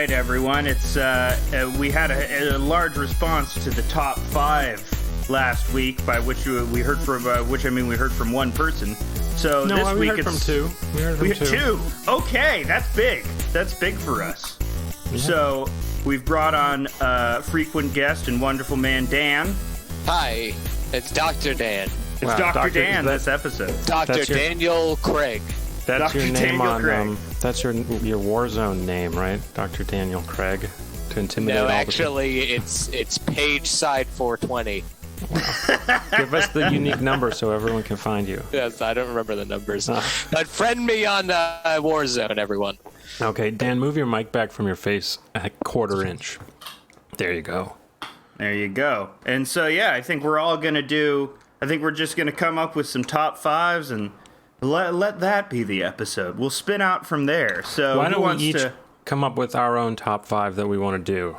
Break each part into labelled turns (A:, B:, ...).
A: right, everyone. It's we had a large response to the top 5 last week, by which we heard from we heard from one person. So
B: no,
A: this
B: we
A: week
B: heard
A: it's
B: from 2. We heard from
A: 2. Okay, that's big. That's big for us. Yeah. So we've brought on frequent guest and wonderful man Dan.
C: Hi, it's Dr. Dan.
A: It's Dr. Dan this episode.
C: Dr. Daniel Craig.
B: That's
A: Dr.
B: your name
A: Daniel
B: on
A: Craig.
B: that's your Warzone name, right? Dr. Daniel Craig, to intimidate all
C: No,
B: the
C: actually, it's page side 420.
B: Give us the unique number so everyone can find you.
C: Yes, I don't remember the numbers. But friend me on Warzone, everyone.
B: Okay, Dan, move your mic back from your face a quarter inch. There you go.
A: There you go. And so, yeah, I think we're just going to come up with some top 5s and let that be the episode. We'll spin out from there. So
B: why don't we each come up with our own top 5 that we want to do?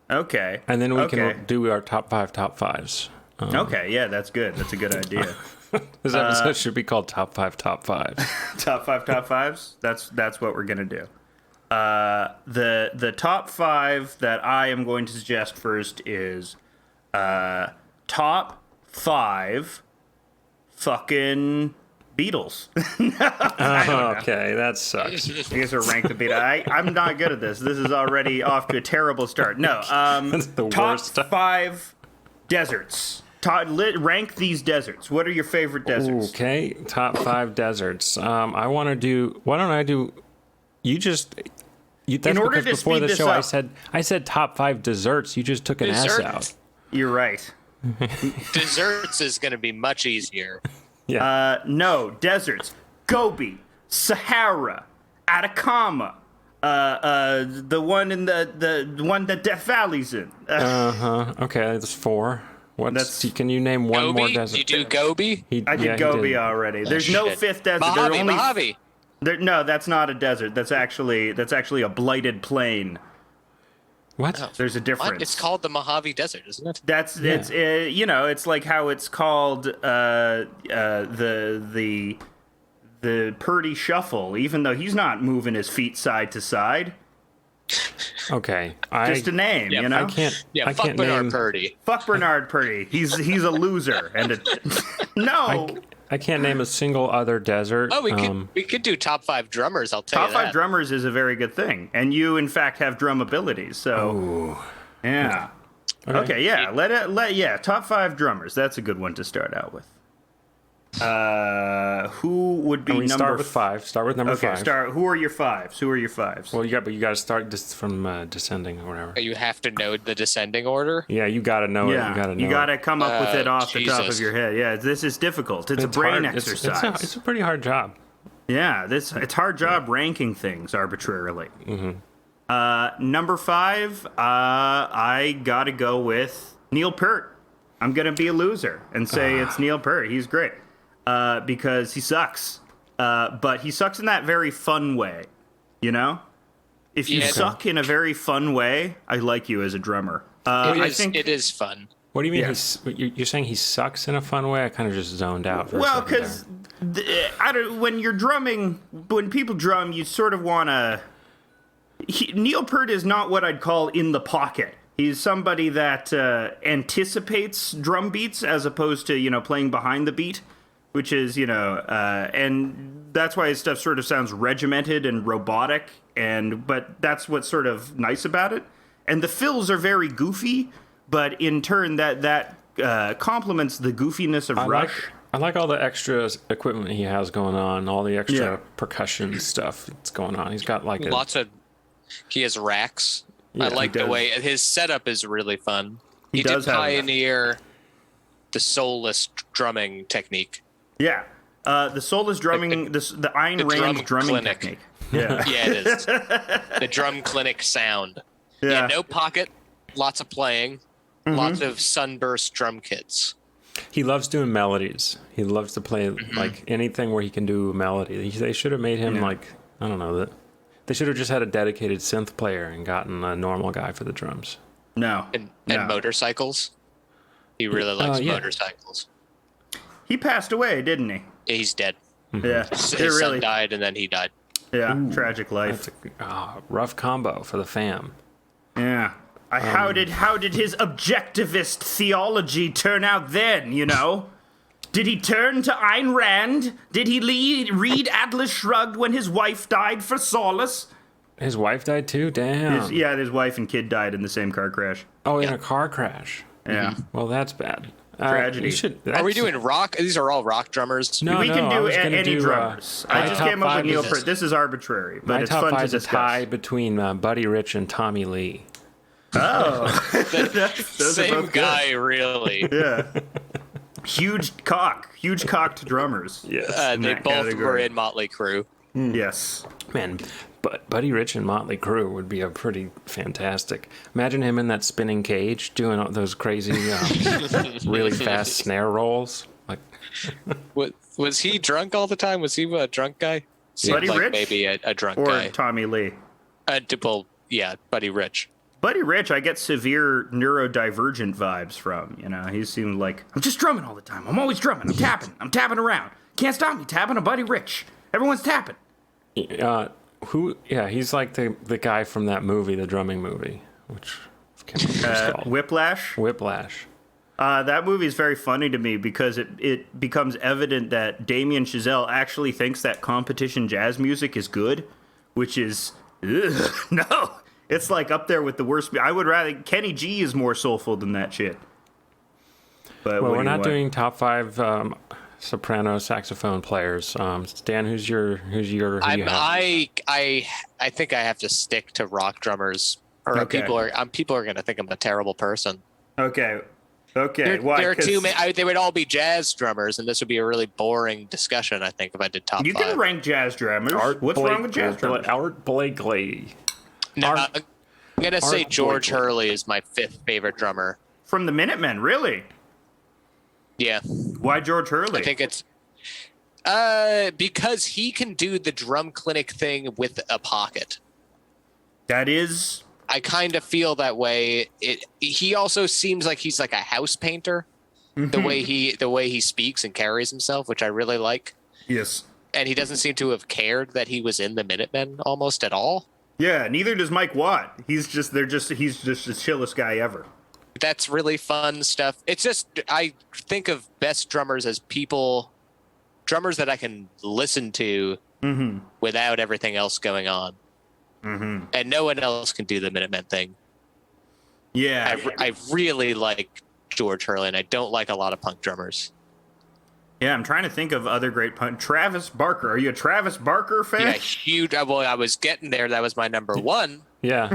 A: Okay.
B: And then we can do our top 5s.
A: Okay, yeah, that's good. That's a good idea.
B: This episode should be called Top 5 Top 5.
A: Top 5 Top 5s? That's what we're going to do. The top 5 that I am going to suggest first is top 5 fucking Beatles.
B: Okay, that sucks.
A: You guys are ranked the Beatles. I'm not good at this. This is already off to a terrible start. No,
B: That's the
A: top
B: worst.
A: 5 deserts. Rank these deserts. What are your favorite deserts?
B: Okay, top 5 deserts. Why don't I do? That's
A: In order
B: because
A: to
B: before
A: speed
B: the
A: this
B: show,
A: up,
B: I said top 5 desserts. You just took an ass out.
A: You're right.
C: Desserts is going to be much easier.
B: Yeah.
A: No, deserts. Gobi, Sahara, Atacama, the one in the one that Death Valley's in.
B: Okay, that's 4. Can you name one
C: Gobi?
B: more desert?
C: Did you do Gobi?
A: I did Gobi already. There's no
C: shit.
A: 5th desert.
C: Mojave.
A: No, that's not a desert. That's actually a blighted plain.
B: What?
C: Oh.
A: There's a difference.
C: What? It's called the Mojave Desert, isn't it?
A: It's like how it's called the Purdy Shuffle, even though he's not moving his feet side to side.
B: Okay.
A: Just a name, you know.
B: I can't.
C: Yeah,
B: I
C: fuck
B: can't
C: Bernard
B: name.
C: Purdy.
A: Fuck Bernard Purdy. He's a loser and no.
B: I can't name a single other desert.
C: Oh, we could do top 5 drummers. I'll tell
A: Top
C: you that.
A: 5 drummers is a very good thing, and you in fact have drum abilities. So
B: Ooh.
A: yeah. Okay, yeah. Top 5 drummers. That's a good one to start out with. Who would be number?
B: Start with 5. Start with number 5.
A: Who are your 5s?
B: Well, you got to start just from descending or whatever.
C: You have to know the descending order.
B: Yeah, you got to know it. You got to
A: come up with it off the top
C: Jesus.
A: of your head. Yeah, this is difficult. It's a brain exercise.
B: It's a pretty hard job.
A: Yeah, it's a hard job ranking things arbitrarily. Mm-hmm. Number 5, I gotta go with Neil Peart. I'm gonna be a loser and say it's Neil Peart. He's great because he sucks, but he sucks in that very fun way. You know, if you suck in a very fun way, I like you as a drummer. I think
C: it is fun.
B: What do you mean? You're saying he sucks in a fun way? I kind of just zoned out.
A: because when you're drumming, when people drum, you sort of want to. Neil Peart is not what I'd call in the pocket. He's somebody that anticipates drum beats as opposed to playing behind the beat, which is and that's why his stuff sort of sounds regimented and robotic. But that's what's sort of nice about it. And the fills are very goofy. But in turn, that complements the goofiness of Rush.
B: I like all the extra equipment he has going on, all the extra percussion stuff that's going on. He's got like
C: he has racks.
B: Yeah,
C: I like the way his setup is really fun. He
A: does
C: did pioneer the soulless drumming technique.
A: Yeah, the soulless drumming, the Ayn Rand drumming
C: clinic.
A: technique. Yeah,
C: Yeah, it is. The drum clinic sound. Yeah, no pocket, lots of playing. Lots of sunburst drum kits.
B: He loves doing melodies. He loves to play like anything where he can do a melody. They should have made him I don't know. They should have just had a dedicated synth player and gotten a normal guy for the drums.
A: No.
C: And motorcycles. He really likes motorcycles.
A: He passed away, didn't he?
C: He's dead.
A: Yeah.
C: His son died and then he died.
A: Yeah, tragic life.
B: That's a rough combo for the fam.
A: Yeah. How did his objectivist theology turn out then, you know? Did he turn to Ayn Rand? Did he read Atlas Shrugged when his wife died for solace?
B: His wife died too? Damn.
A: His wife and kid died in the same car crash.
B: Oh, in a car crash.
A: Yeah.
B: Well, that's bad.
A: Tragedy.
C: Are we doing rock? These are all rock drummers.
B: No,
A: we can
B: I
A: do
B: was gonna
A: any
B: do,
A: drummers.
B: my
A: I just
B: top
A: came up with
B: five
A: Neil
B: is-
A: Peart. This is arbitrary, but
B: My
A: it's
B: top
A: fun to
B: five is a
A: discuss.
B: tie between Buddy Rich and Tommy Lee.
A: Oh. Those are
C: Same
A: both good.
C: guy, really.
A: Yeah. Huge cocked drummers.
B: Yes.
C: They
A: that
C: both were
A: category.
C: in Motley Crue.
A: Yes.
B: Man, but Buddy Rich and Motley Crue would be a pretty fantastic. Imagine him in that spinning cage doing all those crazy, really fast snare rolls. Like,
C: Was he drunk all the time? Was he a drunk guy? Seemed
A: Buddy
C: like
A: Rich?
C: maybe a drunk
A: Or
C: guy.
A: Tommy Lee.
C: Well, yeah, Buddy Rich.
A: Buddy Rich, I get severe neurodivergent vibes from. You know, he seemed like, I'm just drumming all the time. I'm always drumming. I'm tapping around. Can't stop me tapping a Buddy Rich. Everyone's tapping.
B: who? Yeah, he's like the guy from that movie, the drumming movie, which I can't remember what it's called.
A: Whiplash.
B: Whiplash.
A: That movie is very funny to me because it becomes evident that Damien Chazelle actually thinks that competition jazz music is good, which is, no. It's like up there with the worst. I would rather, Kenny G is more soulful than that shit. But
B: Well,
A: what
B: we're
A: do you
B: not
A: want?
B: doing top five soprano saxophone players. Stan, who you have?
C: I think I have to stick to rock drummers, or
A: Okay.
C: people are going to think I'm a terrible person.
A: Okay. Why?
C: There are
A: 'Cause
C: too many. They would all be jazz drummers, and this would be a really boring discussion. I think if I did top
A: you
C: five.
A: can rank jazz drummers. What's wrong with jazz drummers?
B: Art Blakely.
C: No, I'm going to say
B: Art
C: George
B: Blakely.
C: Hurley is my fifth favorite drummer.
A: From the Minutemen, really?
C: Yeah,
A: Why George Hurley?
C: I think it's because he can do the drum clinic thing with a pocket.
A: That is.
C: I kind of feel that way. He also seems like he's like a house painter. The way he speaks and carries himself, which I really like.
A: Yes.
C: And he doesn't seem to have cared that he was in the Minutemen almost at all.
A: Yeah, neither does Mike Watt. He's just the chillest guy ever.
C: That's really fun stuff. It's just, I think of best drummers as drummers that I can listen to without everything else going on. Mm-hmm. And no one else can do the Minutemen thing.
A: Yeah.
C: I really like George Hurley, and I don't like a lot of punk drummers.
A: Yeah, I'm trying to think of other great Travis Barker. Are you a Travis Barker fan?
C: Yeah, huge. Well, I was getting there. That was my number one.
B: Yeah,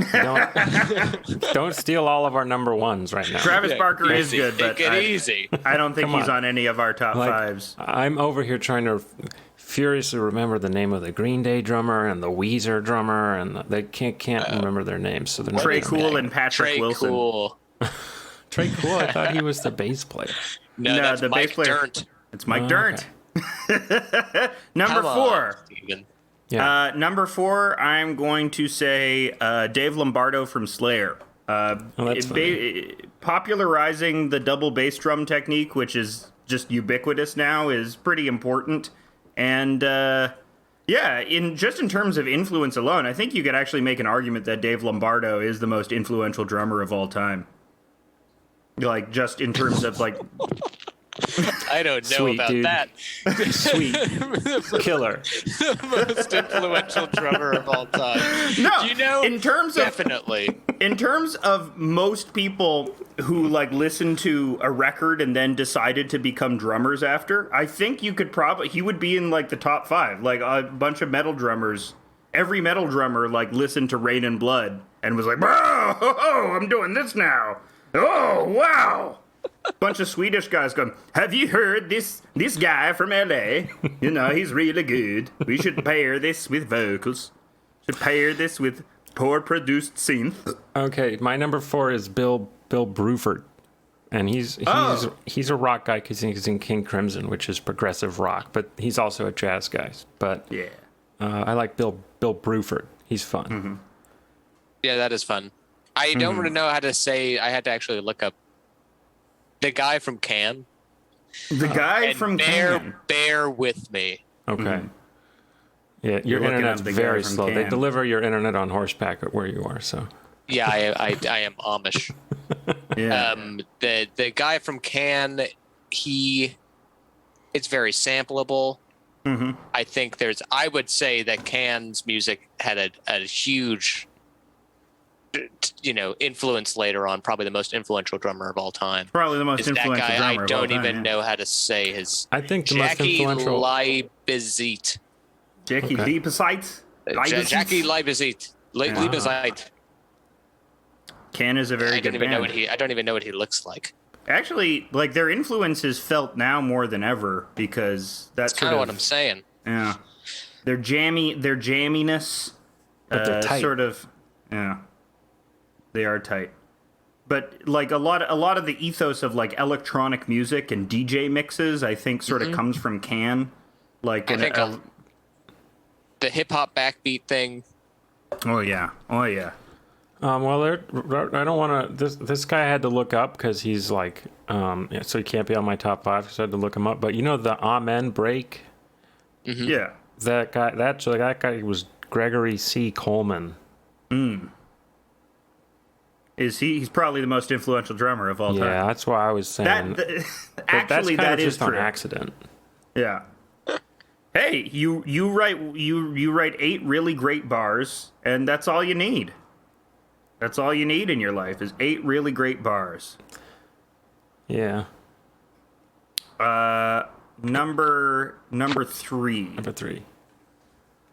B: don't steal all of our number ones right now.
A: Travis Barker is good, but
C: Take it easy.
A: I don't think
B: Come
A: he's
B: on.
A: on any of our top fives.
B: I'm over here trying to furiously remember the name of the Green Day drummer and the Weezer drummer, and they can't remember their names. So they're
A: Trey
B: not
A: Cool and Patrick
C: Trey
A: Wilson.
C: Cool.
B: Trey Cool. I thought he was the bass player.
C: No,
A: No,
C: that's
A: the bass
C: Mike
A: player-
C: Dirnt.
A: It's Mike
B: Oh,
A: Dirnt. Number
C: Come on,
A: 4.
C: Steven.
B: Yeah.
A: Number 4, I'm going to say Dave Lombardo from Slayer.
B: that's
A: Popularizing the double bass drum technique, which is just ubiquitous now, is pretty important. And yeah, in terms of influence alone, I think you could actually make an argument that Dave Lombardo is the most influential drummer of all time. Like, just in terms of, like...
C: I don't know
B: Sweet,
C: about
B: dude.
C: that.
B: Sweet killer.
C: The most influential drummer of all time.
A: No,
C: You know,
A: in terms of
C: definitely.
A: in terms of most people who like listened to a record and then decided to become drummers after, I think you could he would be in like the top 5. Like a bunch of metal drummers, every metal drummer like listened to Rain and Blood and was like, "Oh, I'm doing this now. Oh, wow." Bunch of Swedish guys going, "Have you heard this guy from LA? You know, he's really good. We should pair this with vocals. Should pair this with poor produced synth."
B: Okay, my number 4 is Bill Bruford, and he's a rock guy because he's in King Crimson, which is progressive rock, but he's also a jazz guy. But
A: Yeah.
B: I like Bill Bruford. He's fun.
A: Mm-hmm.
C: Yeah, that is fun. I don't really know how to say. I had to actually look up the guy from Can.
A: The guy
C: And
A: from Can.
C: bear with me.
B: Okay. Yeah, your
A: You're looking
B: internet's
A: at the guy
B: very
A: from
B: slow. They
A: Cannes.
B: deliver your internet on horseback at where you are, so.
C: Yeah, I am Amish.
A: Yeah.
C: The guy from Cannes, it's very sampleable.
A: Mm-hmm.
C: I would say that Cannes' music had a huge, influence later on. Probably the most influential drummer of all time.
A: Probably the most
C: Is that
A: influential
C: guy?
A: drummer
C: I
A: of all
C: don't
A: time,
C: even
A: yeah.
C: know how to say his.
B: I think the most
C: Jackie
B: influential.
C: Leibezit.
A: Jackie
B: Okay.
A: Leibezit.
C: Jackie Leibezit. Leibezit.
A: Can is a very
C: I
A: good
C: don't even know
A: band.
C: I don't even know what he looks like.
A: Actually, like their influence is felt now more than ever because that's
C: That's kind of what I'm saying.
A: Yeah, their jamminess,
B: But they're tight.
A: sort of, yeah, they are tight. But like a lot of the ethos of like electronic music and DJ mixes, I think, sort of comes from Can. Like,
C: I think the hip hop backbeat thing.
A: oh yeah.
B: Well, I don't want to. This guy I had to look up because he's like, so he can't be on my top 5. So I had to look him up. But you know the Amen break.
A: Yeah.
B: That guy was Gregory C. Coleman.
A: He's probably the most influential drummer of all time.
B: Yeah, that's why I was saying.
A: That
B: But
A: actually,
B: that's
A: that is
B: just on
A: true.
B: accident.
A: Yeah. Hey, you write 8 really great bars, and that's all you need. That's all you need in your life is 8 really great bars.
B: Yeah.
A: Number 3.
B: Number 3.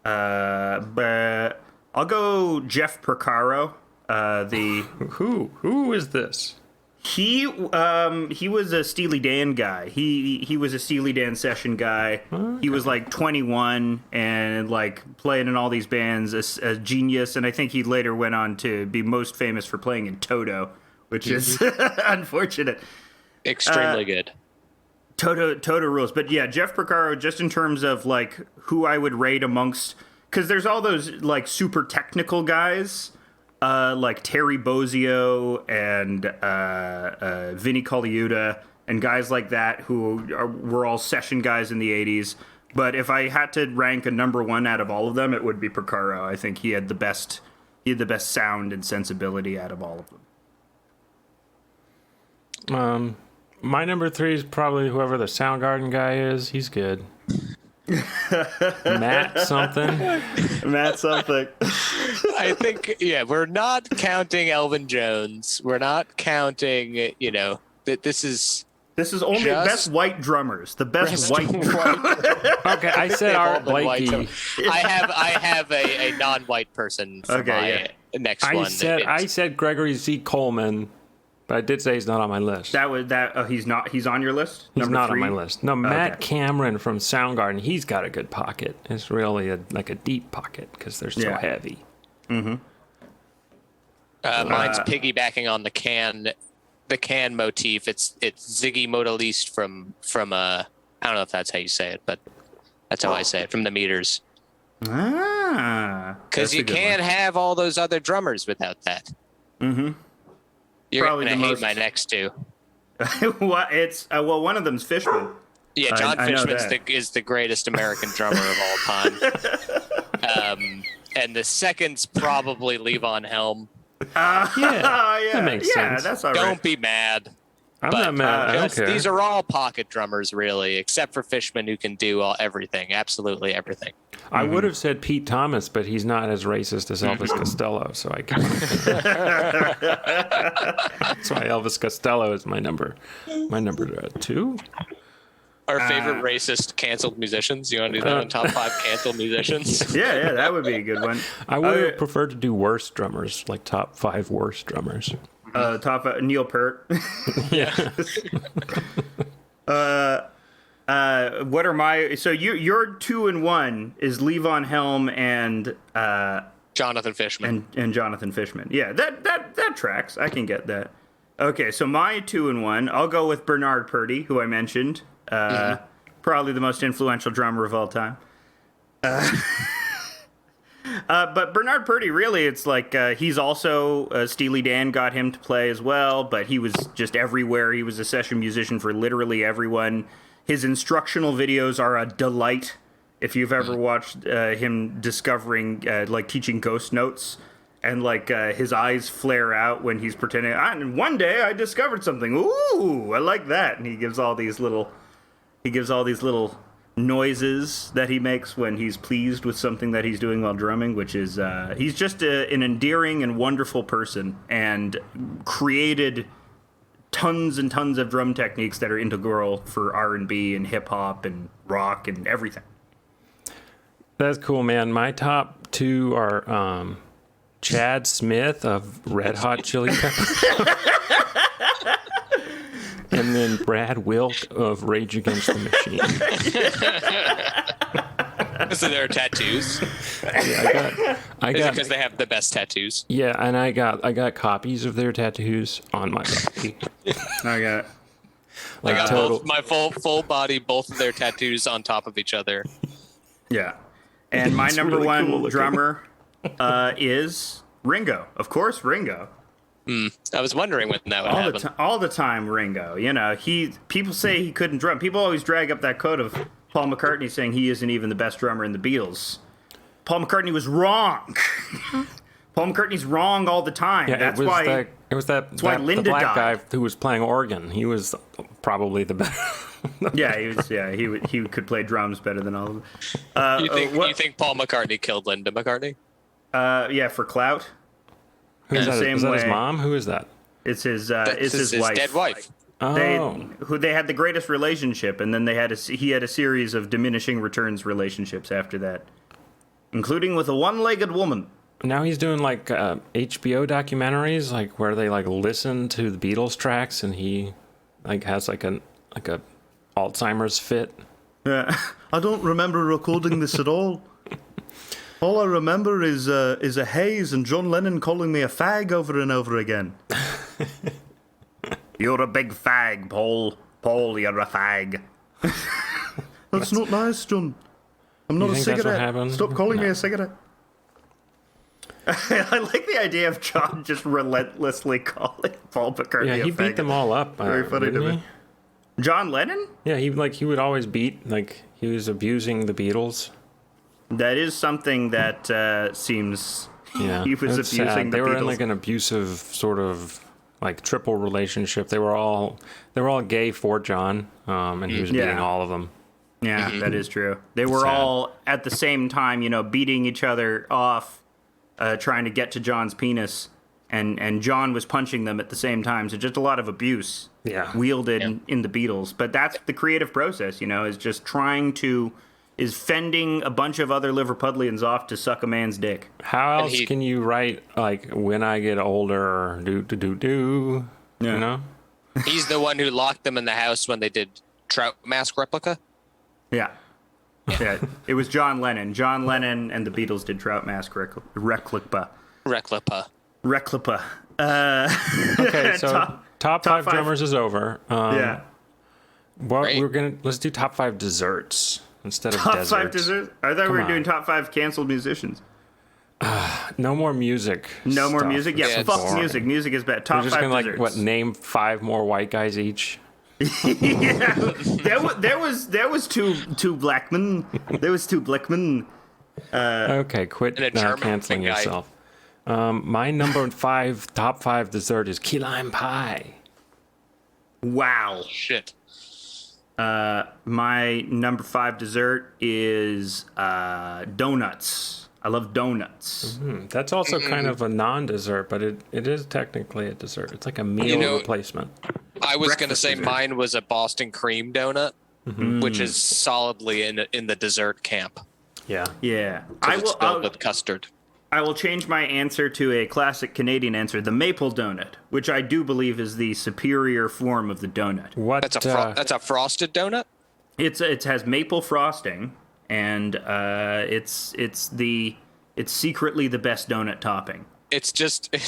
A: But I'll go Jeff Porcaro.
B: Who is this?
A: He was a Steely Dan guy. He was a Steely Dan session guy.
B: Okay.
A: He was like 21 and like playing in all these bands, a genius. And I think he later went on to be most famous for playing in Toto, which is unfortunate.
C: Extremely good.
A: Toto rules. But yeah, Jeff Porcaro, just in terms of like who I would rate amongst, because there's all those like super technical guys. Like Terry Bozzio and Vinnie Colaiuta and guys like that who were all session guys in the 80s. But if I had to rank a number 1 out of all of them, it would be Porcaro. I think he had the best sound and sensibility out of all of them.
B: My number 3 is probably whoever the Soundgarden guy is. He's good. Matt something.
C: I think, we're not counting Elvin Jones. We're not counting, that this is
A: only
C: just
A: best white drummers. The best white drummers.
B: Okay, I said Art Blakey.
C: I have a non-white person for my next one.
B: I said Gregory C. Coleman, but I did say he's not on my list.
A: He's not. He's on your list.
B: He's
A: number
B: not
A: 3?
B: on my list. No, Matt Cameron from Soundgarden. He's got a good pocket. It's really a deep pocket because they're so heavy.
C: Mm-hmm. Mine's piggybacking on the can motif. It's Ziggy Modaliste from I don't know if that's how you say it, but that's how I say it, from the Meters. Because you can't have all those other drummers without that. Mm-hmm. You're
A: Probably
C: gonna
A: the
C: hate
A: most...
C: my next 2.
A: One of them's Fishman.
C: Yeah, John
A: I know
C: Fishman is the greatest American drummer of all time. And the second's probably Levon Helm.
B: That makes sense.
A: That's all right.
C: Don't be mad.
B: I'm not mad. I don't care.
C: These are all pocket drummers, really, except for Fishman, who can do everything, absolutely everything.
B: I would have said Pete Thomas, but he's not as racist as Elvis Costello, so I can't. That's why Elvis Costello is my number 2.
C: Our favorite racist canceled musicians. You want to do that on top 5 canceled musicians?
A: Yeah, that would be a good one.
B: I would have preferred to do worst drummers, like top 5 worst drummers.
A: Top Neil Peart.
B: Yeah.
A: What are my? So your 2 and 1 is Levon Helm and
C: Jonathan Fishman.
A: And Jonathan Fishman. Yeah, that tracks. I can get that. Okay, so my 2 and 1, I'll go with Bernard Purdie, who I mentioned. Probably the most influential drummer of all time. But Bernard Purdie, really, it's like he's also Steely Dan got him to play as well, but he was just everywhere. He was a session musician for literally everyone. His instructional videos are a delight. if you've ever watched him discovering, like teaching ghost notes, and like his eyes flare out when he's pretending. And one day I discovered something. Ooh, I like that. And he gives all these little noises that he makes when he's pleased with something that he's doing while drumming, which is he's just an endearing and wonderful person, and created tons and tons of drum techniques that are integral for R&B and hip hop and rock and everything.
B: That's cool, man. My top two are Chad Smith of Red Hot Chili Peppers. And then Brad Wilk of Rage Against the Machine.
C: So there are tattoos.
B: Yeah, I got
C: because they have the best tattoos.
B: Yeah, and I got copies of their tattoos on my body.
A: I got
B: Like
C: I got
B: total.
C: my full body, both of their tattoos on top of each other.
A: yeah. And my
B: It's
A: number
B: really
A: one
B: cool looking.
A: drummer is Ringo. Of course, Ringo.
C: I was wondering when that would happen.
A: All the time, Ringo. You know, people say he couldn't drum. People always drag up that quote of Paul McCartney saying he isn't even the best drummer in the Beatles. Paul McCartney was wrong. Paul McCartney's wrong all the time.
B: Yeah,
A: That's
B: it was
A: why.
B: that
A: why
B: the
A: Linda
B: black
A: died.
B: guy who was playing organ. He was probably the best.
A: Yeah, he was. Yeah, he could play drums better than all of them.
C: You think Paul McCartney killed Linda McCartney?
A: Yeah, for clout.
B: Who's
A: the
B: that?
A: same
B: Is that his
A: way-
B: mom? Who is that?
A: It's his.
C: It's
A: his wife.
C: dead wife.
B: Oh,
A: They had the greatest relationship, and then he had a series of diminishing returns relationships after that, including with a one-legged woman.
B: now he's doing like HBO documentaries, like where they like listen to the Beatles tracks, and he like has like a Alzheimer's fit.
A: Yeah, I don't remember recording this at all. All I remember is a haze and John Lennon calling me a fag over and over again. You're a big fag, Paul. Paul, you're a fag. That's not nice, John. I'm not
B: You
A: a
B: think that's what
A: cigarette.
B: happened?
A: Stop calling me
B: No.
A: a cigarette. I like the idea of John just relentlessly calling Paul McCartney
B: Yeah,
A: a
B: he
A: faggot.
B: beat them all up.
A: Very funny to
B: didn't
A: me.
B: he?
A: John Lennon?
B: Yeah, he would always beat, like he was abusing the Beatles.
A: That is something that seems...
B: Yeah,
A: He was
B: it's
A: abusing
B: sad.
A: the
B: They were in
A: Beatles.
B: like an abusive sort of like triple relationship. They were all gay for John, and he was
A: Yeah.
B: beating all of them.
A: Yeah, that is true. They were
B: Sad.
A: all at the same time, beating each other off, trying to get to John's penis, and John was punching them at the same time. So just a lot of abuse
B: Yeah.
A: wielded in the Beatles. But that's the creative process, is just is fending a bunch of other Liverpudlians off to suck a man's dick.
B: How
C: And
B: else
C: he-
B: can you write like when I get older, do?
A: Yeah.
B: You know?
C: He's the one who locked them in the house when they did Trout Mask replica.
A: Yeah. Yeah, it was John Lennon. John Lennon and the Beatles did Trout Mask Replica.
C: Replica.
B: Okay, so top five
A: five.
B: drummers is over.
A: Yeah.
B: What let's do top five desserts instead of
A: Top
B: desserts.
A: five desserts? I thought we
B: Come
A: were
B: on.
A: doing top five canceled musicians.
B: No more music.
A: No more
B: stuff.
A: music? Yeah,
C: Yeah,
A: fuck
B: boring.
A: music. Music is bad.
B: We're
A: Top
B: just
A: five
B: gonna
A: desserts.
B: name 5 more white guys each.
A: There was two Blackmen. There was two Blackmen.
B: Okay, quit
C: And a German
B: canceling
C: guy.
B: yourself. My top 5 dessert is key lime pie.
A: Wow.
C: Shit.
A: My number 5 dessert is donuts. I love donuts.
B: That's also kind of a non-dessert, but it is technically a dessert. It's like a meal replacement.
C: I was going to
A: Breakfast
C: say
A: dessert.
C: mine was a Boston cream donut, which is solidly in the dessert camp.
B: Yeah.
A: Yeah.
C: 'Cause it's filled with custard.
A: I will change my answer to a classic Canadian answer, the maple donut, which I do believe is the superior form of the donut.
B: What?
C: That's a frosted donut.
A: It has maple frosting, and it's secretly the best donut topping.
C: It's just a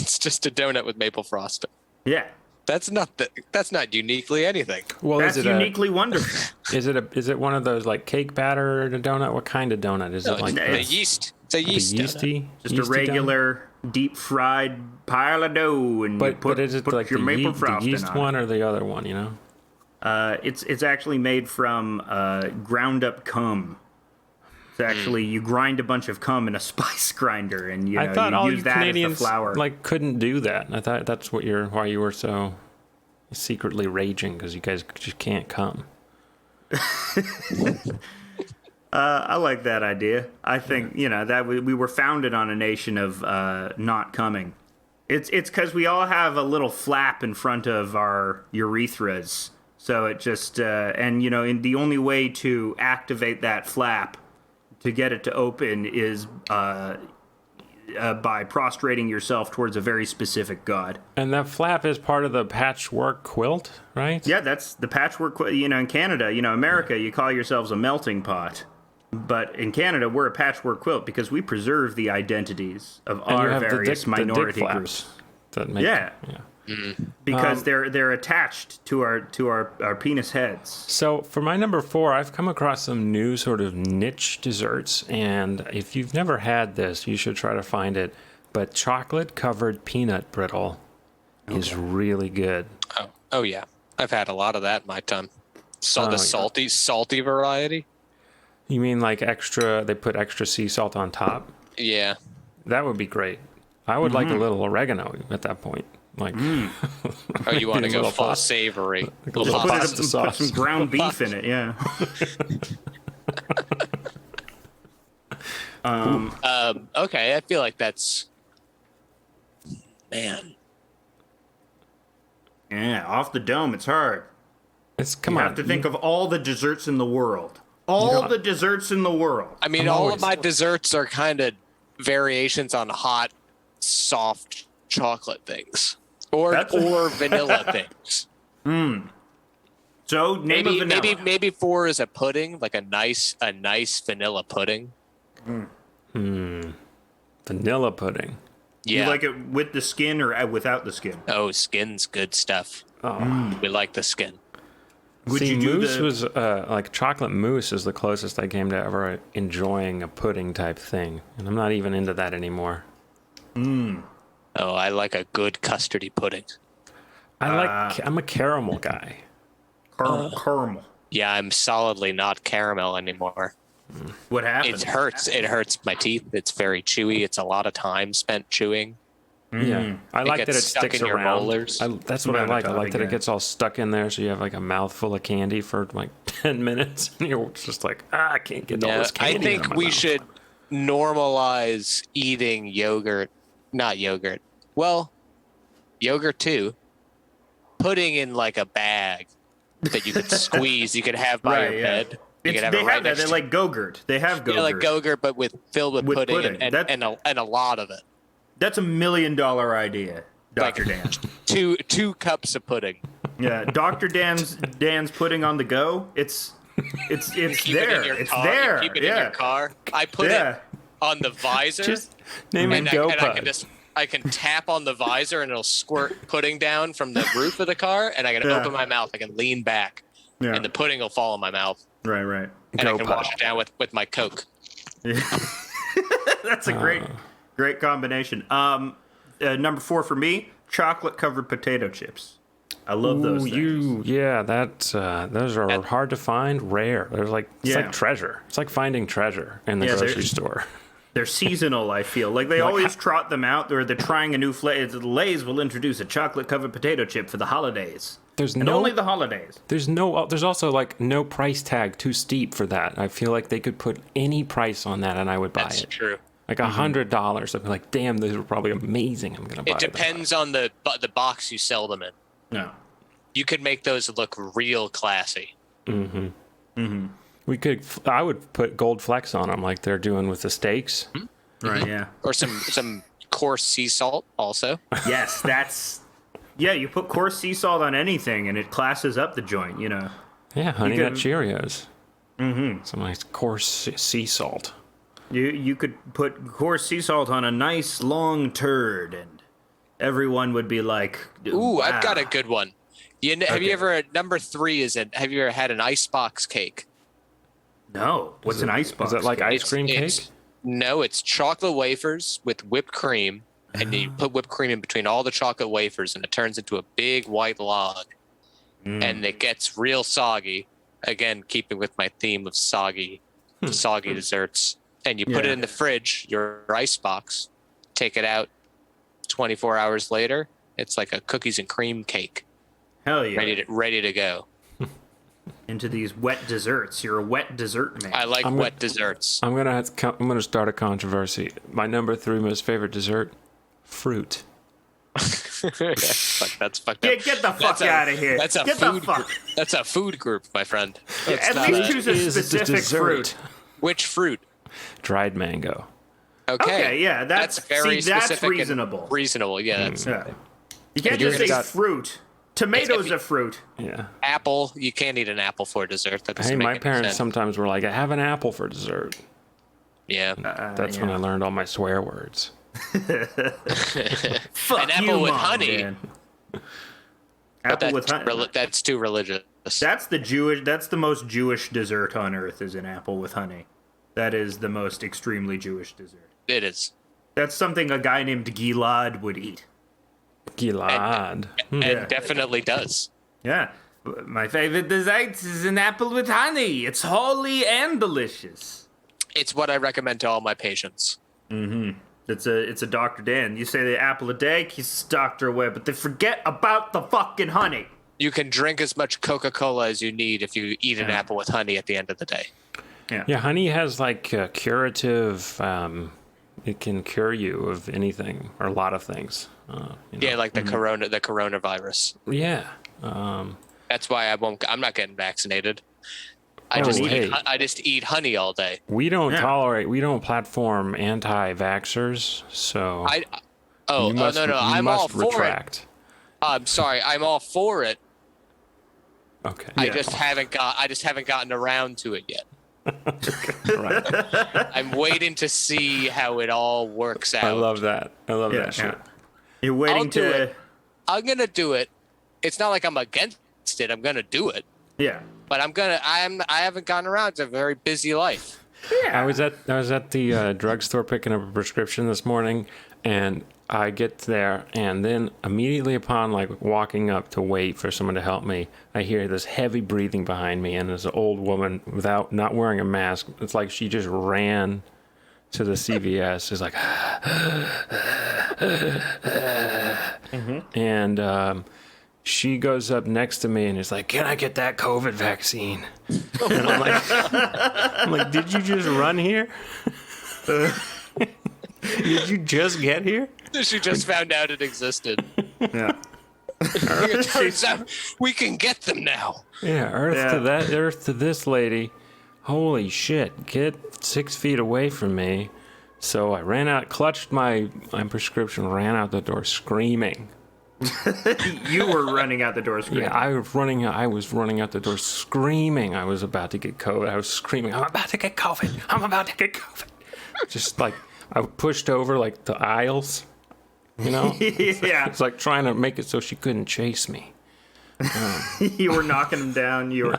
C: donut with maple frosting.
A: Yeah,
C: That's not uniquely anything.
B: well,
A: that's
B: is it
A: uniquely wonderful.
B: is it one of those like cake batter donut? What kind of donut is it? Like
C: the
A: it's-
C: yeast. It's a
B: the
C: yeast donut.
B: yeasty?
A: Just
B: yeasty
A: a regular deep fried pile of dough, and you
B: donut?
A: put
B: But is it
A: put
B: like
A: your maple
B: the
A: frosting
B: yeast
A: on it.
B: one or the other one? You know.
A: It's actually made from ground up cum It's actually you grind a bunch of cum in a spice grinder, and
B: I thought
A: you
B: all
A: use
B: you
A: that
B: Canadians
A: as the flour.
B: like couldn't do that. I thought that's why you were so secretly raging because you guys just can't come.
A: I like that idea. I think that we were founded on a nation of not coming. It's because we all have a little flap in front of our urethras, so it just and the only way to activate that flap to get it to open is by prostrating yourself towards a very specific god.
B: And that flap is part of the patchwork quilt, right?
A: Yeah, that's the patchwork quilt. In Canada, America, you call yourselves a melting pot. But in Canada, we're a patchwork quilt because we preserve the identities of
B: And you
A: our
B: have
A: various
B: the dick
A: minority
B: flaps
A: groups.
B: that make,
A: Yeah. Because they're attached to our penis heads.
B: So for my number 4, I've come across some new sort of niche desserts, and if you've never had this, you should try to find it. But chocolate-covered peanut brittle is really good.
C: Oh yeah, I've had a lot of that in my time. The salty variety.
B: You mean like they put extra sea salt on top?
C: Yeah.
B: That would be great. I would like a little oregano at that point. Like,
C: Oh, you want to go
B: little
C: full
B: pasta.
C: savory?
B: a little
A: Put
B: pasta sauce.
A: some ground beef in it, yeah.
C: Okay, I feel like that's man.
A: Yeah, off the dome, it's hard.
B: Come
A: You
B: on.
A: have to think of all the desserts in the world. All the desserts in the world.
C: I mean, all of my desserts are kind of variations on hot, soft chocolate things, or vanilla things.
A: So name a vanilla.
C: Maybe 4 is a pudding, like a nice vanilla pudding.
B: Vanilla pudding.
C: Yeah.
A: You like it with the skin or without the skin?
C: Oh, skin's good stuff.
B: Oh.
C: We like the skin.
A: Would
B: See,
A: you do
B: mousse was like chocolate mousse is the closest I came to ever enjoying a pudding type thing, and I'm not even into that anymore.
C: Oh, I like a good custardy pudding.
B: I'm a caramel guy.
A: Caramel.
C: Yeah, I'm solidly not caramel anymore.
A: What happened?
C: It hurts. It hurts my teeth. It's very chewy. It's a lot of time spent chewing.
B: Yeah, I like that it
C: gets stuck
B: sticks
C: in your
B: around.
C: molars.
B: That's what I like. I like that
A: yeah.
B: it gets all stuck in there, so you have like a mouthful of candy for like 10 minutes, and you're just like, I can't get all
C: Yeah,
B: this candy.
C: I think we should normalize eating yogurt. Not yogurt. Well, yogurt too. Pudding in like a bag that you could squeeze. You could have by
A: Right,
C: your
A: yeah.
C: bed. You
A: They
C: could have it
A: have
C: right
A: that.
C: next
A: They're
C: to
A: like Go-Gurt. They have Go-Gurt.
C: yeah, like Go-Gurt, but filled with pudding,
A: pudding.
C: And a lot of it.
A: That's $1 million idea, Dr. Dan.
C: Two cups of pudding.
A: Yeah, Dr. Dan's pudding on the go. It's
C: Keep
A: there.
C: it in your
A: It's
C: car.
A: there.
C: You keep it
A: yeah.
C: in your car. I put it on the visor.
B: Just name it
C: and
B: Go
C: I can tap on the visor and it'll squirt pudding down from the roof of the car, and I can open my mouth. I can lean back, and the pudding will fall in my mouth,
A: Right.
C: and I can wash it down with my Coke.
A: Yeah. That's a great combination. Number 4 for me, chocolate covered potato chips. I love those things.
B: Those are hard to find, rare. It's like treasure. It's like finding treasure in the grocery store.
A: They're seasonal, I feel. Like they always trot them out, or they're trying a new flavor. The Lay's will introduce a chocolate covered potato chip for the holidays. Only the holidays.
B: There's also like no price tag too steep for that. I feel like they could put any price on that and I would buy it.
C: That's true.
B: Like $100. I'd be like, damn, these are probably amazing. I'm gonna buy
C: It depends on the box you sell them in.
A: No.
C: You could make those look real classy.
B: I would put gold flecks on them like they're doing with the steaks.
A: Right, yeah.
C: Or some coarse sea salt also.
A: Yes, that's... Yeah, you put coarse sea salt on anything and it classes up the joint,
B: Yeah, Honey Nut Cheerios. Some nice coarse sea salt.
A: You could put coarse sea salt on a nice long turd and everyone would be like...
C: Ooh,
A: wow.
C: I've got a good one. Have you ever... Number 3 have you ever had an icebox cake?
A: No. What's an icebox?
B: Is it like
A: cake?
B: ice cream cake?
C: No, it's chocolate wafers with whipped cream, and you put whipped cream in between all the chocolate wafers, and it turns into a big white log, and it gets real soggy. Again, keeping with my theme of soggy soggy desserts, and you put it in the fridge, your ice box, take it out 24 hours later, it's like a cookies and cream cake.
A: Hell yeah.
C: Ready to go.
A: Into these wet desserts. You're a wet dessert man.
C: I like wet desserts.
B: I'm gonna start a controversy. My number 3 most favorite dessert, fruit.
C: That's fucked up.
A: Get the fuck out of here.
C: That's a food group, my friend.
A: At least choose a specific fruit.
C: Which fruit?
B: Dried mango.
C: Okay,
A: yeah, that's
C: very specific.
A: That's reasonable.
C: And reasonable, yeah. That's
A: You can't just say fruit. Tomato's a fruit.
B: Yeah.
C: Apple. You can't eat an apple for dessert. That doesn't make
B: my
C: any
B: parents
C: sense.
B: sometimes were like, "I have an apple for dessert."
C: Yeah.
B: That's when I learned all my swear words.
A: Fuck
C: An apple
A: you,
C: with
A: Mom,
C: honey.
A: Dan.
C: But
A: Apple with honey.
C: That's too religious.
A: That's the most Jewish dessert on earth is an apple with honey. That is the most extremely Jewish dessert.
C: It is.
A: That's something a guy named Gilad would eat.
B: Gilad.
C: And definitely does.
A: Yeah. My favorite dessert is an apple with honey. It's holy and delicious.
C: It's what I recommend to all my patients.
A: It's a Dr. Dan. You say the apple a day, keeps the doctor away, but they forget about the fucking honey.
C: You can drink as much Coca-Cola as you need if you eat an apple with honey at the end of the day.
B: Yeah, honey has like a curative. It can cure you of anything or a lot of things.
C: Yeah, like the coronavirus.
B: Yeah.
C: That's why I'm not getting vaccinated. I just eat honey all day.
B: We don't platform anti-vaxxers, so
C: no, I'm all for
B: retract.
C: it. I'm sorry, I'm all for it.
B: Okay.
C: I just haven't gotten around to it yet.
B: Right.
C: I'm waiting to see how it all works out.
B: I love that. I love that shit.
A: You're waiting
C: I'm gonna do it. It's not like I'm against it. I'm gonna do it.
A: Yeah.
C: But I haven't gotten around to a very busy life.
B: Yeah. I was at the drugstore picking up a prescription this morning, and I get there, and then immediately upon like walking up to wait for someone to help me, I hear this heavy breathing behind me, and there's an old woman not wearing a mask. It's like she just ran to the CVS. It's like, and she goes up next to me and is like, "Can I get that COVID vaccine?" And I'm like, "Did you just run here? Did you just get here?"
C: She just found out it existed.
A: Yeah.
C: It turns out we can get them now.
B: Yeah, Earth to this lady. Holy shit, get 6 feet away from me. So I ran out, clutched my prescription, ran out the door screaming.
A: You were running out the door screaming.
B: Yeah, I was running out the door screaming. I was about to get COVID. I was screaming, I'm about to get COVID. Just like, I pushed over like the aisles, you know?
A: Yeah.
B: It's like trying to make it so she couldn't chase me.
A: You were knocking them down. You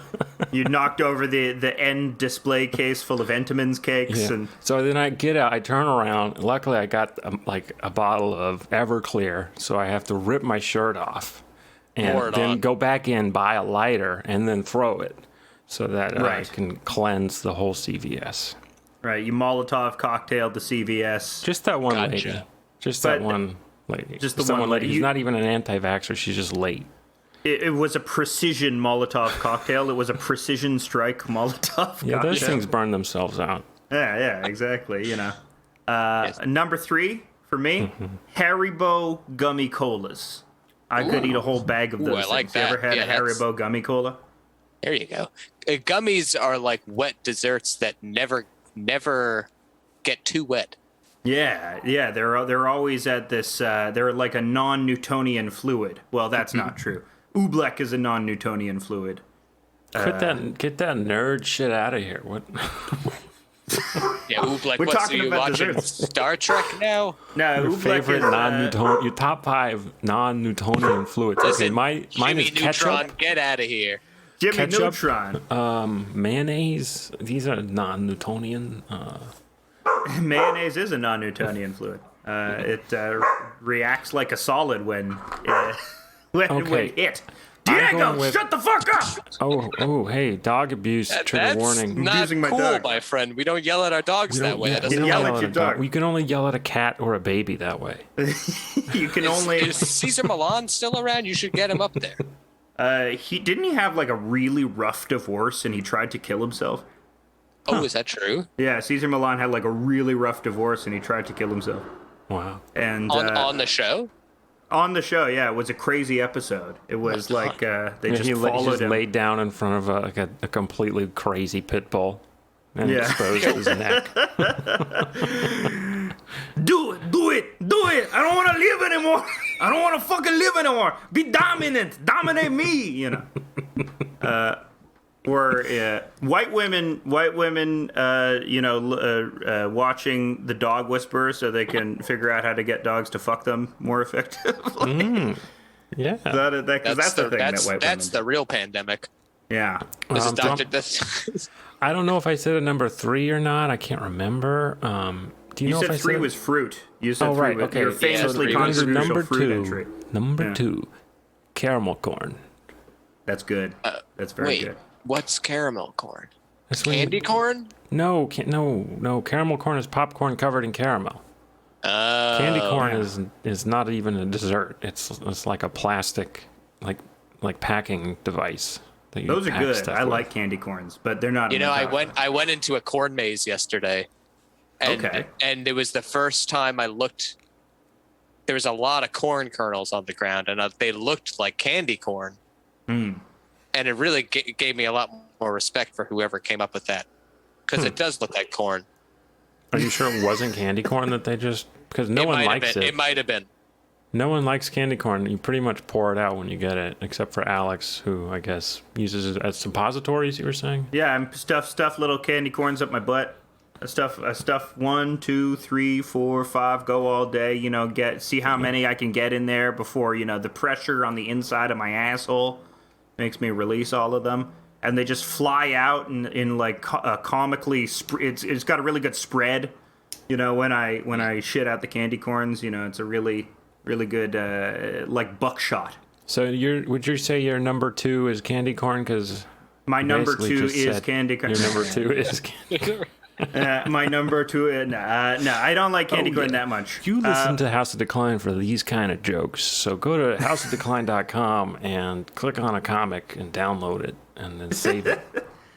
A: knocked over the end display case full of Entenmann's cakes.
B: Yeah.
A: And
B: so then I get out, I turn around. Luckily, I got a bottle of Everclear, so I have to rip my shirt off and then go back in, buy a lighter, and then throw it so that I can cleanse the whole CVS.
A: Right, you Molotov cocktailed the CVS.
B: Just that one lady. Just that one lady.
A: Just the one lady.
B: She's not even an anti-vaxxer. She's just late.
A: It was a precision Molotov cocktail. It was a precision strike Molotov cocktail.
B: Yeah, those things burn themselves out.
A: Yeah, exactly, you know. Number 3 for me, Haribo Gummy Colas. I could eat a whole bag of those.
C: I like
A: things.
C: that.
A: You ever had a Haribo Gummy Cola?
C: There you go. Gummies are like wet desserts that never get too wet.
A: Yeah, they're always at this. They're like a non-Newtonian fluid. Well, that's not true. Oobleck is a non-Newtonian fluid.
B: Get that nerd shit out of here. What?
C: Yeah, Oobleck.
A: We're talking
C: you
A: about
C: watching
A: desserts.
C: Star Trek now?
A: No,
B: Your
A: Oobleck
B: favorite
A: is
B: non-Newtonian, your top 5 non-Newtonian fluids.
C: Listen,
B: Mine
C: Jimmy
B: is ketchup,
C: Neutron, get out of here.
A: Jimmy
B: ketchup,
A: Neutron.
B: mayonnaise. These are non-Newtonian.
A: Mayonnaise is a non-Newtonian fluid. It reacts like a solid when hit. Diego,
B: with-
A: shut the fuck up!
B: Oh, hey, dog abuse. Trigger
C: That's
B: warning.
C: not
A: Abusing my
C: cool,
A: dog.
C: my friend. We don't yell at our dogs that way. That
B: we
C: doesn't
B: don't
A: yell
C: help.
A: at your
B: a dog.
A: dog.
B: We can only yell at a cat or a baby that way.
A: You can only.
C: Is Caesar Milan still around? You should get him up there.
A: He have like a really rough divorce and he tried to kill himself.
C: Oh, is that true?
A: Yeah, Caesar Milan had like a really rough divorce and he tried to kill himself.
B: Wow.
A: And
C: On the show?
A: on the show, yeah, it was a crazy episode. It was like they just
B: he
A: followed him.
B: laid down in front of a completely crazy pit bull and
A: Yeah.
B: exposed his neck.
A: Do it! I don't want to live anymore. I don't want to fucking live anymore. Be dominant, dominate me. You know. Or white women, watching the dog whisperer so they can figure out how to get dogs to fuck them more effectively.
B: Yeah.
A: That's the thing that white
C: That's
A: women
C: the real pandemic.
A: do. Yeah.
C: This is
B: Trump-
C: Dr.
B: I don't know if I said a number 3 or not. I can't remember. Do you
A: You
B: know
A: said
B: if I
A: 3
B: said
A: was fruit. You said
B: Oh,
A: 3
B: right.
A: was
B: Okay.
A: your
C: Yeah,
A: famously
C: three was
A: controversial
B: number
A: fruit
B: 2.
A: entry.
B: Number
A: Yeah.
B: 2. Caramel corn.
A: That's good. That's very
C: Wait,
A: good.
C: what's caramel corn?
B: That's when you-
C: Candy corn?
B: No, no. Caramel corn is popcorn covered in caramel. Candy corn is not even a dessert. It's like a plastic like packing device. That you
A: Those are
B: pack
A: good.
B: stuff
A: I
B: with.
A: like candy corns, but they're not.
C: You
A: in
C: know,
A: my
C: I
A: top.
C: went into a corn maze yesterday. And,
A: Okay.
C: And it was the first time I looked. There was a lot of corn kernels on the ground, and they looked like candy corn.
A: Mm.
C: And it really gave me a lot more respect for whoever came up with that, because it does look like corn.
B: Are you sure it wasn't candy corn that they just because no one likes it?
C: It might have been.
B: No one likes candy corn. You pretty much pour it out when you get it, except for Alex, who I guess uses it as suppositories. You were saying?
A: Yeah, I'm stuff little candy corns up my butt. I stuff 1, 2, 3, 4, 5. Go all day. You know, see how many I can get in there before the pressure on the inside of my asshole makes me release all of them, and they just fly out in like comically. It's got a really good spread. When I shit out the candy corns, it's a really good like buckshot.
B: So would you say your number 2 is candy corn? Because
A: My number 2 is candy corn.
B: Your number 2 is candy corn.
A: My number 2. No, I don't like candy corn
B: yeah.
A: that much.
B: You listen to House of Decline for these kind of jokes. So go to houseofdecline.com and click on a comic and download it and then save it.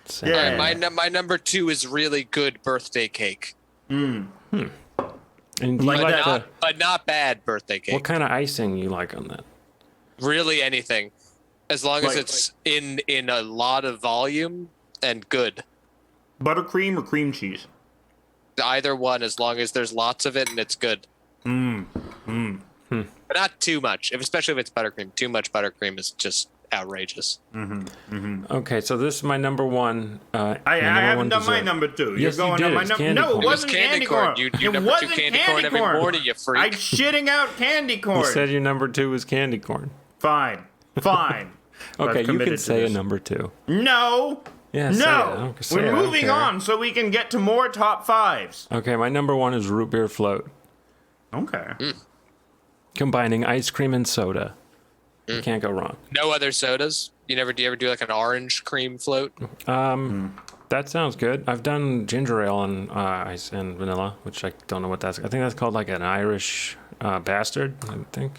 B: Save
A: Yeah.
B: it.
C: My number 2 is really good birthday cake,
B: And do you
A: Like
B: like
A: that.
C: but not bad birthday cake.
B: what kind of icing you like on that?
C: Really anything, as long as
A: Like-
C: it's in a lot of volume and good.
A: Buttercream or cream cheese?
C: Either one, as long as there's lots of it and it's good. But not too much, especially if it's buttercream. Too much buttercream is just outrageous.
B: Okay, so this is my number 1.
A: I haven't done my number 2.
B: Yes,
A: You're
B: you
A: going
B: did.
A: on my
B: It's
A: number.
B: candy
A: No,
B: corn.
A: it wasn't candy corn.
C: You
A: It
C: number 2
A: wasn't
C: candy corn every morning, you freak.
A: I'm shitting out candy corn.
B: You said your number 2 was candy corn.
A: Fine.
B: Okay,
A: I've
B: you
A: committed
B: can
A: to
B: say a
A: this.
B: number 2.
A: No.
B: Yeah, say it. I
A: No.
B: don't- say it. I
A: We're
B: don't
A: moving
B: care.
A: on so we can get to more top 5s.
B: Okay, my number 1 is root beer float,
A: Okay.
B: combining ice cream and soda. You can't go wrong.
C: No other sodas. Do you ever do like an orange cream float?
B: That sounds good. I've done ginger ale and ice and vanilla, which I don't know what that's. I think that's called like an Irish bastard. I think.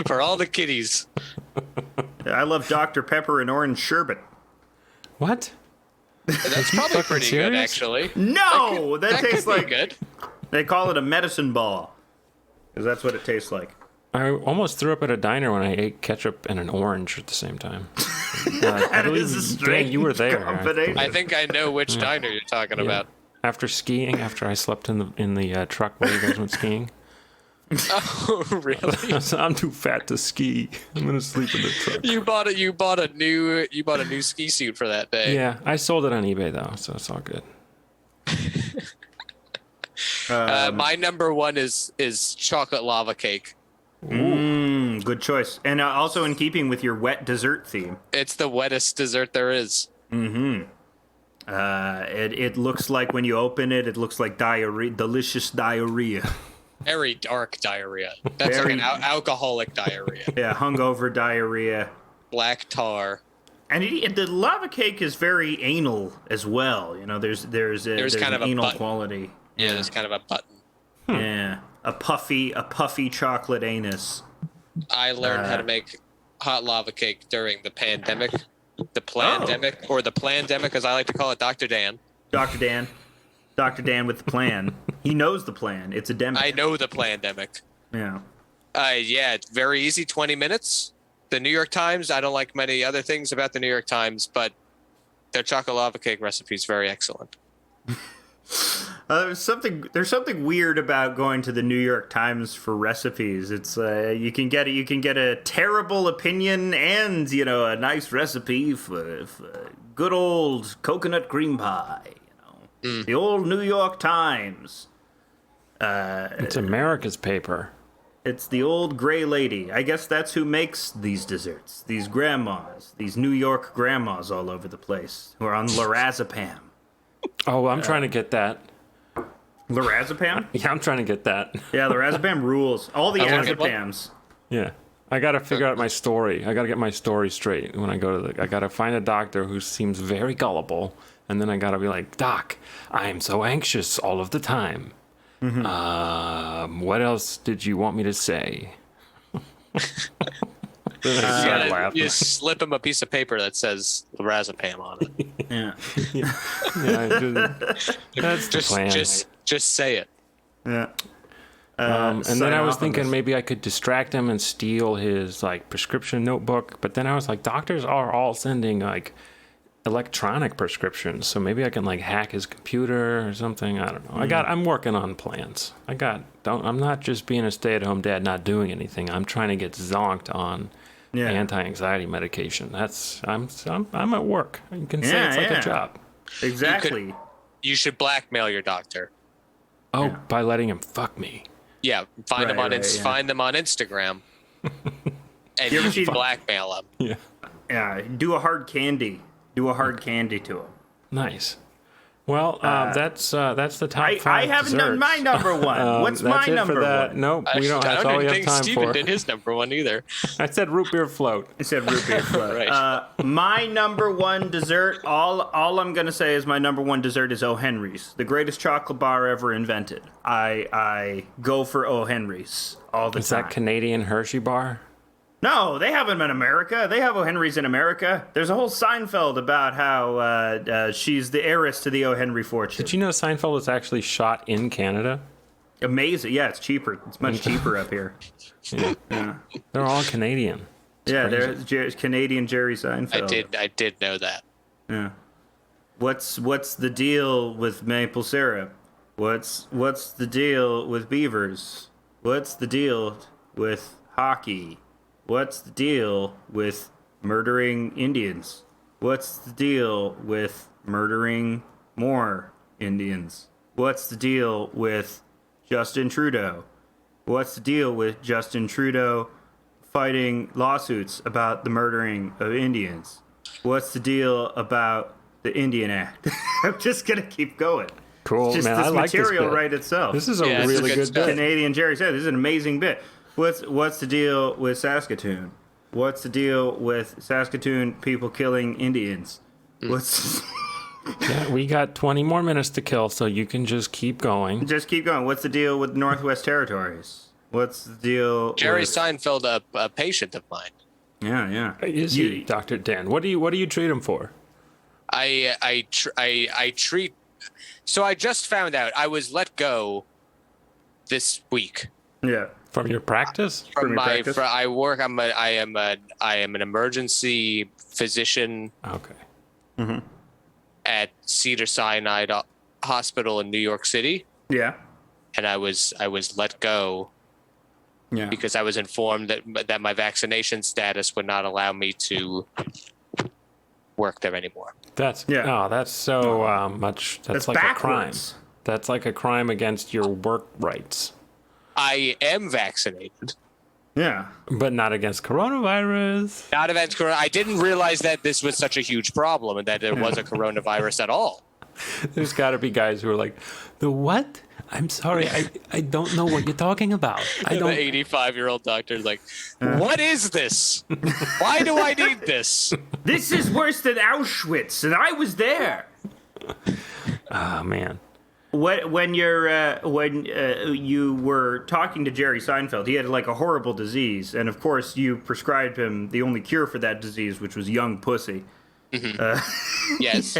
C: For all the kiddies.
A: I love Dr. Pepper and orange sherbet.
B: What?
C: That's probably pretty good,
B: serious?
C: actually.
A: No, that tastes
C: could
A: like
C: be good.
A: they call it a medicine ball, because that's what it tastes like.
B: I almost threw up at a diner when I ate ketchup and an orange at the same time. I
A: That
B: believe,
A: is a
B: Dan,
A: strange
B: you were there.
A: combination.
C: I think I know which diner you're talking about.
B: After skiing, after I slept in the truck while you guys went skiing.
C: Oh, really?
B: So I'm too fat to ski. I'm gonna sleep in the truck.
C: You bought a new ski suit for that day.
B: Yeah, I sold it on eBay though, so it's all good.
C: My number 1 is chocolate lava cake.
A: Good choice. And also in keeping with your wet dessert theme.
C: It's the wettest dessert there is.
A: It looks like when you open it, it looks like diarrhea, delicious diarrhea.
C: Very dark diarrhea. That's like an alcoholic diarrhea.
A: Yeah, hungover diarrhea.
C: Black tar.
A: And the lava cake is very anal as well. You know, there's
C: kind of
A: an
C: a
A: anal
C: button.
A: quality.
C: Yeah, there's kind of a button.
A: Yeah, a puffy chocolate anus.
C: I learned how to make hot lava cake during the pandemic. The plandemic, or the plandemic, as I like to call it, Dr. Dan.
A: Dr. Dan with the plan. He knows the plan. It's a demic.
C: I know the plandemic.
A: Yeah.
C: Yeah, it's very easy, 20 minutes. The New York Times, I don't like many other things about the New York Times, but their chocolate lava cake recipe is very excellent.
A: There's something weird about going to the New York Times for recipes. It's you can get a terrible opinion and a nice recipe for good old coconut cream pie. The old New York Times.
B: It's America's paper.
A: It's the old gray lady. I guess that's who makes these desserts. These grandmas, these New York grandmas all over the place who are on lorazepam.
B: Oh, I'm trying to get that.
A: Lorazepam?
B: Yeah, I'm trying to get that.
A: Yeah, lorazepam rules. All the azepams.
B: Yeah. I got to figure out my story. I got to get my story straight when I go to I got to find a doctor who seems very gullible. And then I got to be like, Doc, I am so anxious all of the time. Mm-hmm. What else did you want me to say?
C: You slip him a piece of paper that says lorazepam on it.
A: Yeah.
B: That's the plan.
C: Just say it.
A: Yeah.
B: And then I was thinking maybe I could distract him and steal his prescription notebook. But then I was like, doctors are all sending electronic prescriptions, so maybe I can hack his computer or something. I don't know. I'm working on plans. I'm not just being a stay-at-home dad not doing anything. I'm trying to get zonked on anti-anxiety medication. I'm at work. You can say it's like a job.
A: Exactly.
C: You should blackmail your doctor.
B: Oh, by letting him fuck me.
C: Yeah, find them on Instagram. And you should blackmail them.
B: Yeah.
A: Yeah, do a hard candy. Do a hard candy to him.
B: Nice. Well, that's the top five.
A: I haven't done my number one. What's my number one?
B: Nope, we don't. That's all we have time
C: Steven
B: for.
C: did his number one either.
B: I said root beer float.
C: Right.
A: My number one dessert. All I'm gonna say is my number one dessert is O. Henry's, the greatest chocolate bar ever invented. I go for O. Henry's all the time.
B: Is that Canadian Hershey bar?
A: No, they have them in America. They have O. Henry's in America. There's a whole Seinfeld about how she's the heiress to the O. Henry fortune.
B: Did you know Seinfeld was actually shot in Canada?
A: Amazing. Yeah, it's cheaper. It's much cheaper up here.
B: Yeah. They're all Canadian.
A: They're Canadian Jerry Seinfeld.
C: I did know that.
A: Yeah. What's the deal with maple syrup? What's the deal with beavers? What's the deal with hockey? What's the deal with murdering Indians? What's the deal with murdering more Indians? What's the deal with Justin Trudeau? What's the deal with Justin Trudeau fighting lawsuits about the murdering of Indians? What's the deal about the Indian Act? I'm just going to keep going.
B: Cool,
A: it's just
B: man.
A: this
B: I like
A: material
B: this bit.
A: right itself.
B: This is a really good bit.
A: Canadian Jerry said, this is an amazing bit. What's the deal with Saskatoon? What's the deal with Saskatoon people killing Indians?
B: Yeah, we got 20 more minutes to kill, so you can just keep going.
A: Just keep going. What's the deal with Northwest Territories? What's the deal
C: Jerry
A: with...
C: Seinfeld, a patient of mine.
A: Yeah.
B: Is he, Dr. Dan? What do you treat him for?
C: I treat... So I just found out I was let go this week.
A: Yeah.
B: From your practice?
C: I work. I am an emergency physician.
B: Okay.
A: Mm-hmm.
C: At Cedars-Sinai Hospital in New York City.
A: Yeah.
C: And I was let go.
A: Yeah.
C: Because I was informed that my vaccination status would not allow me to work there anymore.
B: That's so much. That's like
A: backwards.
B: A crime. That's like a crime against your work rights.
C: I am vaccinated.
A: Yeah.
B: But not against coronavirus.
C: Not against corona. I didn't realize that this was such a huge problem and that there was a coronavirus at all.
B: There's got to be guys who are like, the what? I'm sorry, I don't know what you're talking about. I
C: The
B: don't.
C: 85-year-old doctor's like, what is this? Why do I need this?
A: This is worse than Auschwitz, and I was there.
B: Oh man.
A: When you were talking to Jerry Seinfeld, he had like a horrible disease, and of course you prescribed him the only cure for that disease, which was young pussy.
C: Yes.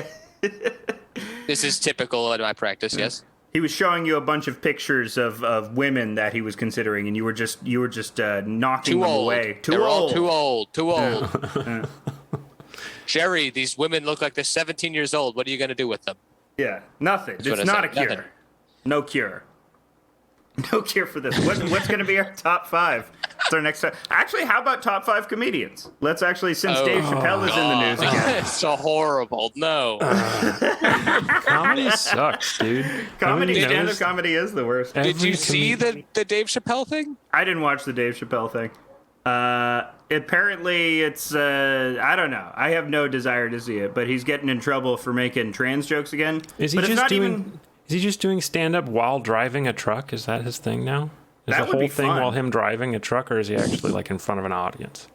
C: This is typical in my practice, yes.
A: He was showing you a bunch of pictures of women that he was considering, and you were just knocking them away.
C: They're all too old. Jerry, these women look like they're 17 years old. What are you going to do with them?
A: Yeah, nothing.
C: what
A: It's
C: I
A: not
C: said.
A: a cure.
C: Nothing.
A: No cure. No cure for this. What's going to be our top 5? It's our next. Actually, how about top 5 comedians? Let's actually, since Dave Chappelle is in the news again.
C: It's so horrible. No.
B: Comedy sucks, dude.
A: Comedy,
B: Nobody
A: stand-up
B: knows.
A: comedy is the worst.
C: Did you
B: Every
C: see the Dave Chappelle thing?
A: I didn't watch the Dave Chappelle thing. Apparently, it's I don't know. I have no desire to see it, but he's getting in trouble for making trans jokes again.
B: Is he
A: but it's
B: just
A: not
B: doing?
A: even.
B: Is he just doing stand-up while driving a truck? Is that his thing now? Is
A: That
B: the
A: would be
B: whole thing
A: fun.
B: while him driving a truck, or is he actually like in front of an audience?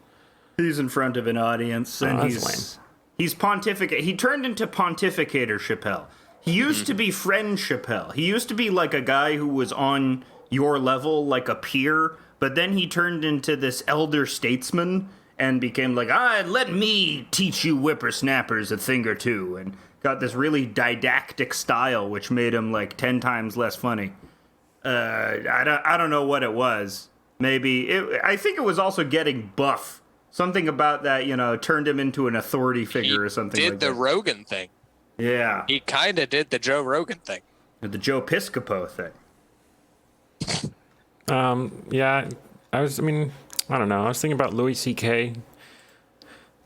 A: He's in front of an audience, and
B: that's
A: he's pontificate. He turned into pontificator Chappelle. He used to be friend Chappelle. He used to be like a guy who was on your level, like a peer. But then he turned into this elder statesman and became like, let me teach you whippersnappers a thing or two, and got this really didactic style, which made him like 10 times less funny. I don't know what it was. I think it was also getting buff. Something about that, turned him into an authority figure or something like that.
C: Did the Rogan thing.
A: Yeah.
C: He kind of did the Joe Rogan thing.
A: The Joe Piscopo thing.
B: Yeah, I don't know. I was thinking about Louis C.K.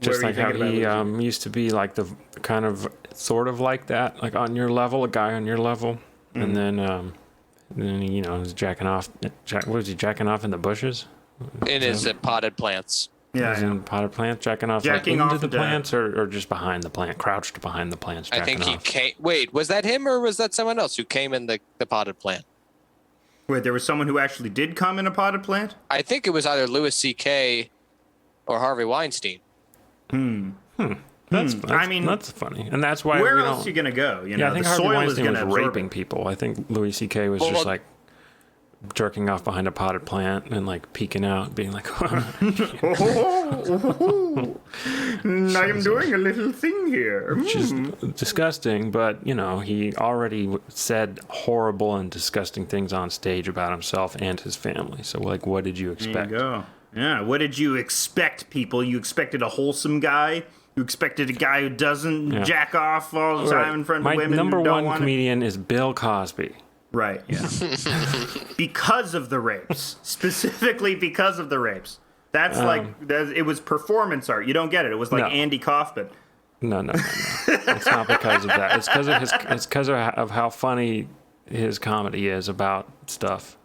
B: Just
A: Where are
B: like
A: you
B: how
A: thinking about Louis
B: he used to be like the kind of sort of like that, like on your level, a guy on your level, and then he was jacking off. What was he jacking off in the bushes?
C: In his potted plants.
A: Yeah.
B: Was in potted plants, jacking off
A: Jacking
B: like,
A: off
B: into the
A: into-
B: plants, or just behind the plant, crouched behind the plants.
C: I
B: Jacking
C: think he
B: off.
C: came. Wait, was that him or was that someone else who came in the potted plant?
A: Wait, there was someone who actually did come in a potted plant?
C: I think it was either Louis C.K. or Harvey Weinstein.
B: That's funny, and that's why
A: Where
B: we
A: else
B: don't.
A: are you going to go?
B: Yeah, I think
A: the
B: Harvey
A: soil is
B: Weinstein
A: going
B: was
A: to absorb
B: raping
A: it.
B: people. I think Louis C.K. was just like jerking off behind a potted plant and like peeking out, being like,
A: I am doing a little thing here.
B: which is disgusting. But he already said horrible and disgusting things on stage about himself and his family. So like, what did you
A: There
B: expect?
A: you go. Yeah, what did you expect, people? You expected a wholesome guy? You expected a guy who doesn't jack off all the time in front of
B: My
A: women
B: number
A: who don't
B: one
A: want
B: comedian is Bill Cosby.
A: Right, yeah. Because of the rapes. Specifically because of the rapes. That's it was performance art. You don't get it. It was like
B: No.
A: Andy Kaufman.
B: No. It's not because of that. It's because of It's because of how funny his comedy is about stuff.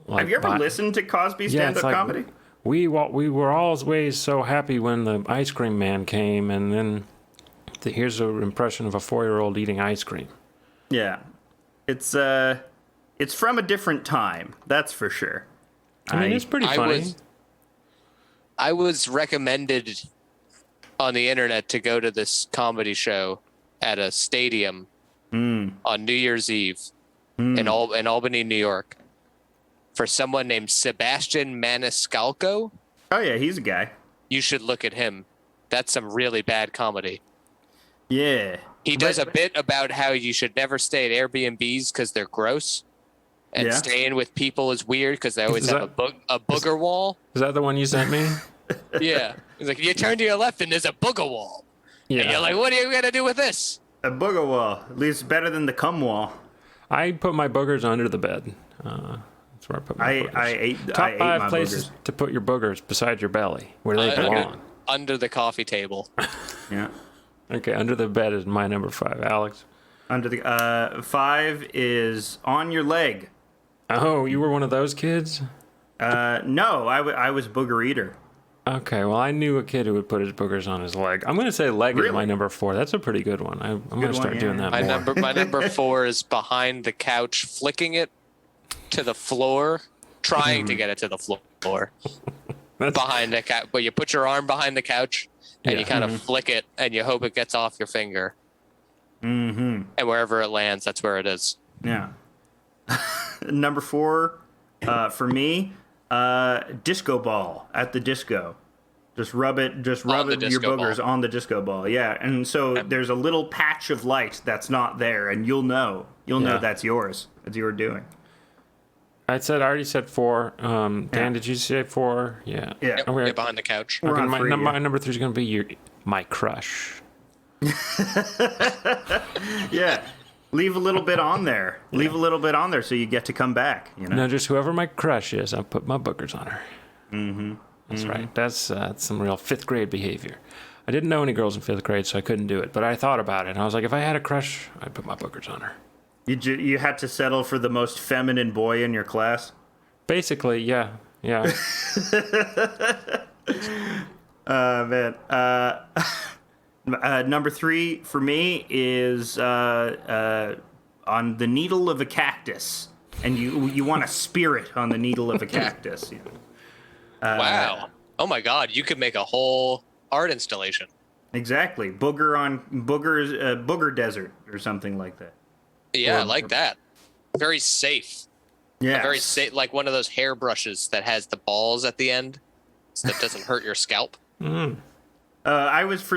B: Like
A: Have you ever listened to Cosby stand-up comedy?
B: We were always so happy when the ice cream man came, and then here's an impression of a 4-year-old eating ice cream.
A: Yeah. It's from a different time, that's for sure.
B: I mean, it's pretty funny.
C: I was recommended on the internet to go to this comedy show at a stadium on New Year's Eve in Albany, New York, for someone named Sebastian Maniscalco.
A: Oh yeah, he's a guy.
C: You should look at him. That's some really bad comedy.
A: Yeah.
C: He does a bit about how you should never stay at Airbnbs because they're gross, and staying with people is weird because they always have a booger wall.
B: Is that the one you sent me?
C: Yeah. He's like, you turn to your left and there's a booger wall.
B: Yeah.
C: And you're like, what are you going to do with this?
A: A booger wall. At least better than the cum wall.
B: I put my boogers under the bed. That's where I put my boogers.
A: I ate
B: Top
A: ate
B: 5
A: my
B: places
A: boogers.
B: to put your boogers beside your belly, where they belong.
C: Under the coffee table.
A: Yeah.
B: Okay, under the bed is my number 5. Alex?
A: Under the 5 is on your leg.
B: Oh, you were one of those kids?
A: No, I was a booger eater.
B: Okay, well, I knew a kid who would put his boogers on his leg. I'm going to say leg is
A: Really?
B: my number 4. That's a pretty good one. I'm going to start
A: one,
B: doing
A: yeah.
B: that more.
C: My number 4 is behind the couch, flicking it to the floor, trying to get it to the floor. Behind the couch, but you put your arm behind the couch and you kind of flick it, and you hope it gets off your finger. Mm-hmm. And wherever it lands, that's where it is.
A: Yeah. Number 4, for me, disco ball at the disco. Just rub your boogers on the disco ball. Yeah, and so there's a little patch of light that's not there, and you'll know that's yours. It's your doing.
B: I already said 4. Dan, did you say 4? Yeah.
A: Yeah.
C: Yep, behind the couch.
B: Okay,
A: on 3,
B: my number 3 is going to be my crush.
A: Yeah. Leave a little bit on there. Leave a little bit on there so you get to come back. You know.
B: No, just whoever my crush is, I'll put my boogers on her. Mm-hmm. That's right. That's some real 5th grade behavior. I didn't know any girls in 5th grade, so I couldn't do it. But I thought about it, and I was like, if I had a crush, I'd put my boogers on her.
A: You had to settle for the most feminine boy in your class?
B: Basically, yeah.
A: Man. Number 3 for me is on the needle of a cactus. And you want a spirit on the needle of a cactus. You know?
C: Wow. Oh my God, you could make a whole art installation.
A: Exactly. Booger desert or something like that.
C: Yeah, I like that. Very safe.
A: Yeah.
C: Very safe, like one of those hairbrushes that has the balls at the end, so that doesn't hurt your scalp.
A: For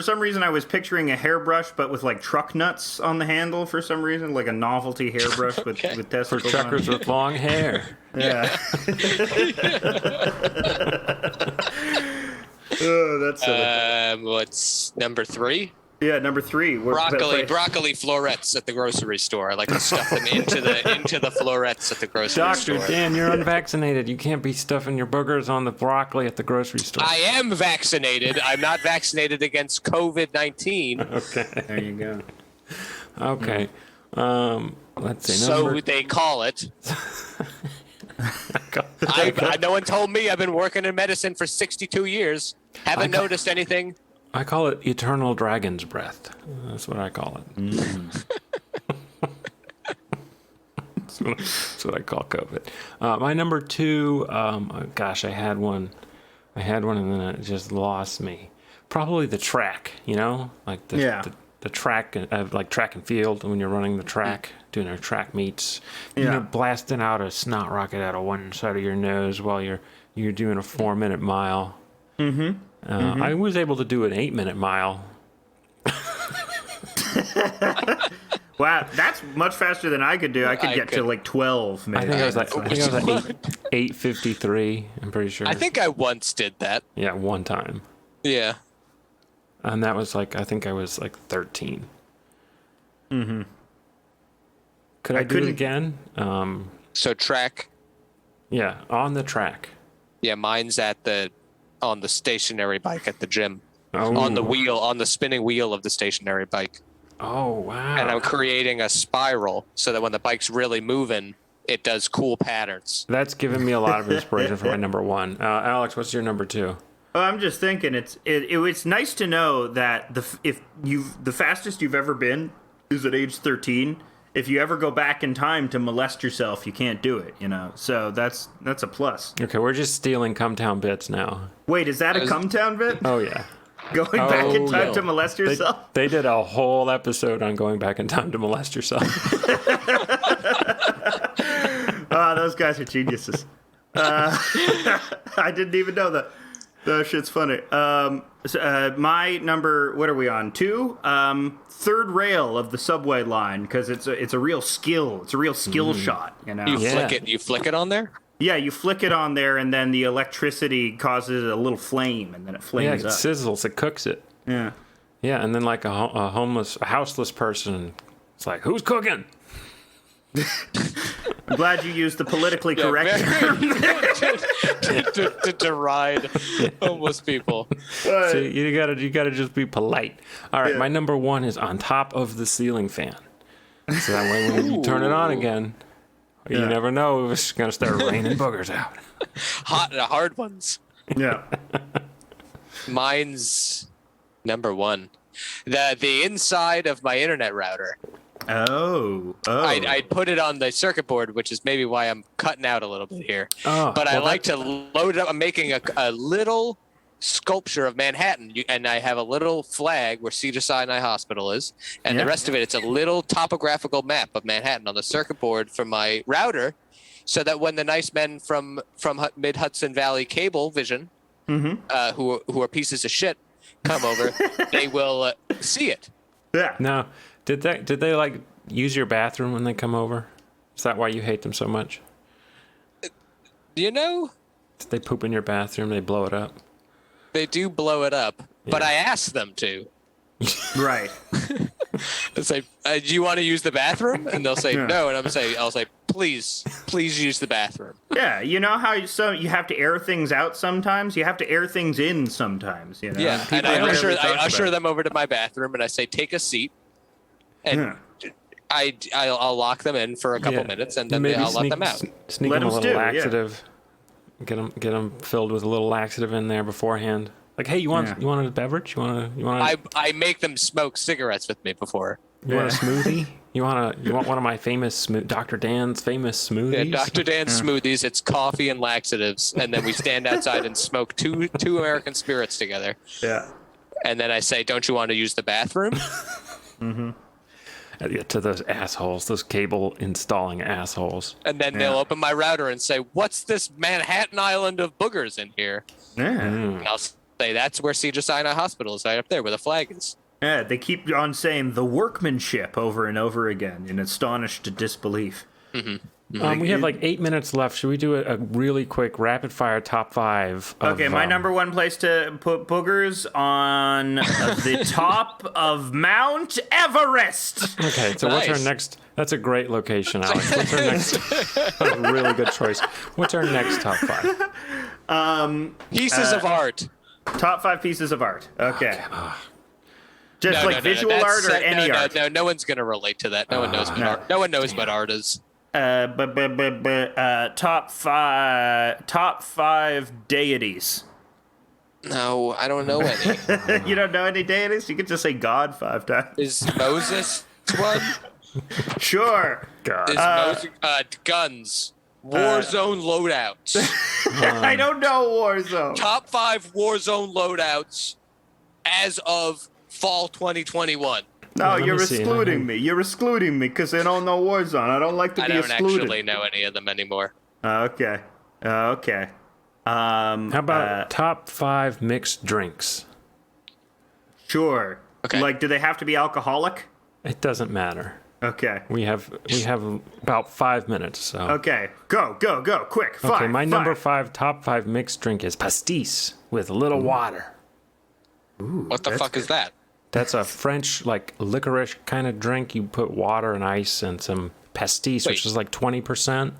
A: some reason I was picturing a hairbrush, but with like truck nuts on the handle for some reason, like a novelty hairbrush with testicles
B: For truckers
A: on it.
B: with long hair.
A: Yeah. Oh, that's silly.
C: What's number 3?
A: Yeah, number 3.
C: Broccoli florets at the grocery store. I like to stuff them into the florets at the grocery store.
B: Dr. Dan, you're unvaccinated. You can't be stuffing your boogers on the broccoli at the grocery store.
C: I am vaccinated. I'm not vaccinated against COVID-19.
B: Okay.
A: There you go.
B: Okay. Let's see.
C: So they call it. No one told me. I've been working in medicine for 62 years. Haven't noticed anything.
B: I call it eternal dragon's breath. That's what I call it. That's what I call COVID. My number 2, gosh, I had one and then it just lost me. Probably the track, like the track, like track and field when you're running the track, doing our track meets. You're blasting out a snot rocket out of one side of your nose while you're doing a 4-minute mile. Mm-hmm. I was able to do an 8-minute mile.
A: Wow, that's much faster than I could do. I could get to like 12 minutes.
B: I think I was like 8:53. I'm pretty sure.
C: I think I once did that.
B: Yeah, one time.
C: Yeah.
B: And that was like, I think I was like 13. Mm-hmm. Could I do it again?
C: So track.
B: Yeah, on the track.
C: Yeah, mine's on the stationary bike at the gym.
B: Oh.
C: On the spinning wheel of the stationary bike.
B: Oh, wow.
C: And I'm creating a spiral so that when the bike's really moving, it does cool patterns.
B: That's given me a lot of inspiration for my number 1. Alex, what's your number 2?
A: Well, I'm just thinking it's nice to know that the fastest you've ever been is at age 13. If you ever go back in time to molest yourself, you can't do it, So that's a plus.
B: Okay, we're just stealing Cumtown bits now.
A: Wait, is that a Cumtown bit?
B: Oh, yeah.
A: Going back in time to molest yourself?
B: They did a whole episode on going back in time to molest yourself.
A: Those guys are geniuses. I didn't even know that. That shit's funny. My number, what are we on? 2? Third rail of the subway line, because it's a real skill. It's a real skill shot,
C: You flick it on there?
A: Yeah, you flick it on there, and then the electricity causes a little flame, and then it flames
B: up. Yeah, it sizzles. It cooks it.
A: Yeah.
B: Yeah, and then like a houseless person, it's like, who's cooking?
A: I'm glad you used the politically correct term
C: to deride homeless people.
B: So you gotta just be polite. All right, my number 1 is on top of the ceiling fan. So that way when you turn it on again, you never know if it's gonna start raining boogers out.
C: Hard ones.
A: Yeah.
C: Mine's number one. The inside of my internet router.
A: Oh.
C: I'd put it on the circuit board, which is maybe why I'm cutting out a little bit here.
B: Oh,
C: but I like to load it up. I'm making a little sculpture of Manhattan, and I have a little flag where Cedars-Sinai Hospital is, and the rest of it, it's a little topographical map of Manhattan on the circuit board for my router, so that when the nice men from Mid-Hudson Valley Cable Vision, who are pieces of shit, come over, they will see it.
A: Yeah.
B: Now, did they like use your bathroom when they come over? Is that why you hate them so much?
C: You know,
B: Did they poop in your bathroom? They blow it up.
C: they do blow it up, but I ask them to.
A: Right.
C: I say, do you want to use the bathroom? And they'll say no, and I'll say, please use the bathroom.
A: Yeah, you know how you have to air things out sometimes? You have to air things in sometimes, you know?
C: Yeah, and I usher them over to my bathroom, and I say, take a seat, and I'll lock them in for a couple minutes, and then I'll let them out.
B: Sneak
A: Let
B: them a
A: them
B: little
A: stew,
B: laxative. Get them filled with a little laxative in there beforehand. Like, hey, you want a beverage? You want?
C: I make them smoke cigarettes with me before.
B: You want a smoothie? You want one of my famous Dr. Dan's famous smoothies?
C: Yeah, Dr. Dan's smoothies. It's coffee and laxatives, and then we stand outside and smoke two American spirits together.
A: Yeah.
C: And then I say, "Don't you want to use the bathroom?"
B: To those assholes, those cable installing assholes.
C: And then they'll open my router and say, "What's this Manhattan Island of boogers in here?"
A: Yeah.
C: And I'll say, "That's where Cedars-Sinai Hospital is, right up there where the flag is."
A: Yeah, they keep on saying the workmanship over and over again in astonished disbelief.
B: We have like 8 minutes left. Should we do a really quick rapid fire top 5?
A: Okay, my number one place to put boogers on the top of Mount Everest.
B: Okay, so what's our next? That's a great location, Alex. What's our next? That's a really good choice. What's our next top 5?
C: Pieces of art.
A: Top 5 pieces of art. Okay. Just
C: No,
A: visual art or any art?
C: No one's gonna relate to that. No one knows what art. No one knows what art is.
A: Top five deities.
C: No, I don't know any.
A: You don't know any deities? You could just say God 5 times.
C: Is Moses one?
A: Sure.
B: God.
C: Is Moses, guns. Warzone loadouts.
A: I don't know Warzone.
C: Top 5 Warzone loadouts as of fall 2021.
A: No,
B: Let
A: you're
B: me see.
A: excluding me. You're excluding me because I don't know Warzone. I don't like to
C: I
A: be
C: don't
A: excluded.
C: actually know any of them anymore.
A: Okay. Okay.
B: How about top 5 mixed drinks?
A: Sure.
C: Okay.
A: Like, do they have to be alcoholic?
B: It doesn't matter.
A: Okay.
B: We have about 5 minutes. So
A: Okay. Go, quick.
B: okay,
A: Five.
B: my number 5 top 5 mixed drink is pastis with a little water.
C: What the fuck is that?
B: That's a French like licorice kind of drink. You put water and ice and some pastis, which is like 20%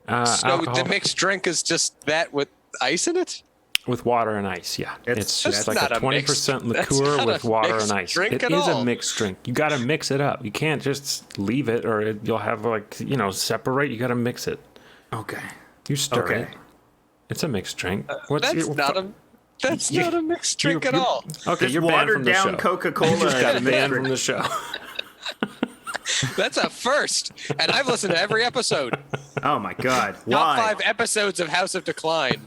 C: So
B: alcohol
C: the mixed drink is just that with ice in it?
B: with water and ice. Yeah, it's just like
C: not
B: a
C: a
B: 20%
C: mixed- that's
B: liqueur
C: not
B: with
C: a
B: water
C: mixed
B: and ice.
C: drink
B: It
C: at
B: is a
C: all.
B: mixed drink. You got to mix it up. You can't just leave it, or you'll have like separate. You got to mix it.
A: Okay.
B: You stir
A: Okay.
B: it. It's a mixed drink.
C: That's not a mixed drink at all.
B: Okay,
A: Just
B: you're banned
A: watered
B: from the
A: down
B: show.
A: Coca-Cola.
B: You just got
A: and
B: banned from the show.
C: That's a first. And I've listened to every episode.
A: Oh my God!
C: Top
A: Why?
C: 5 episodes of House of Decline.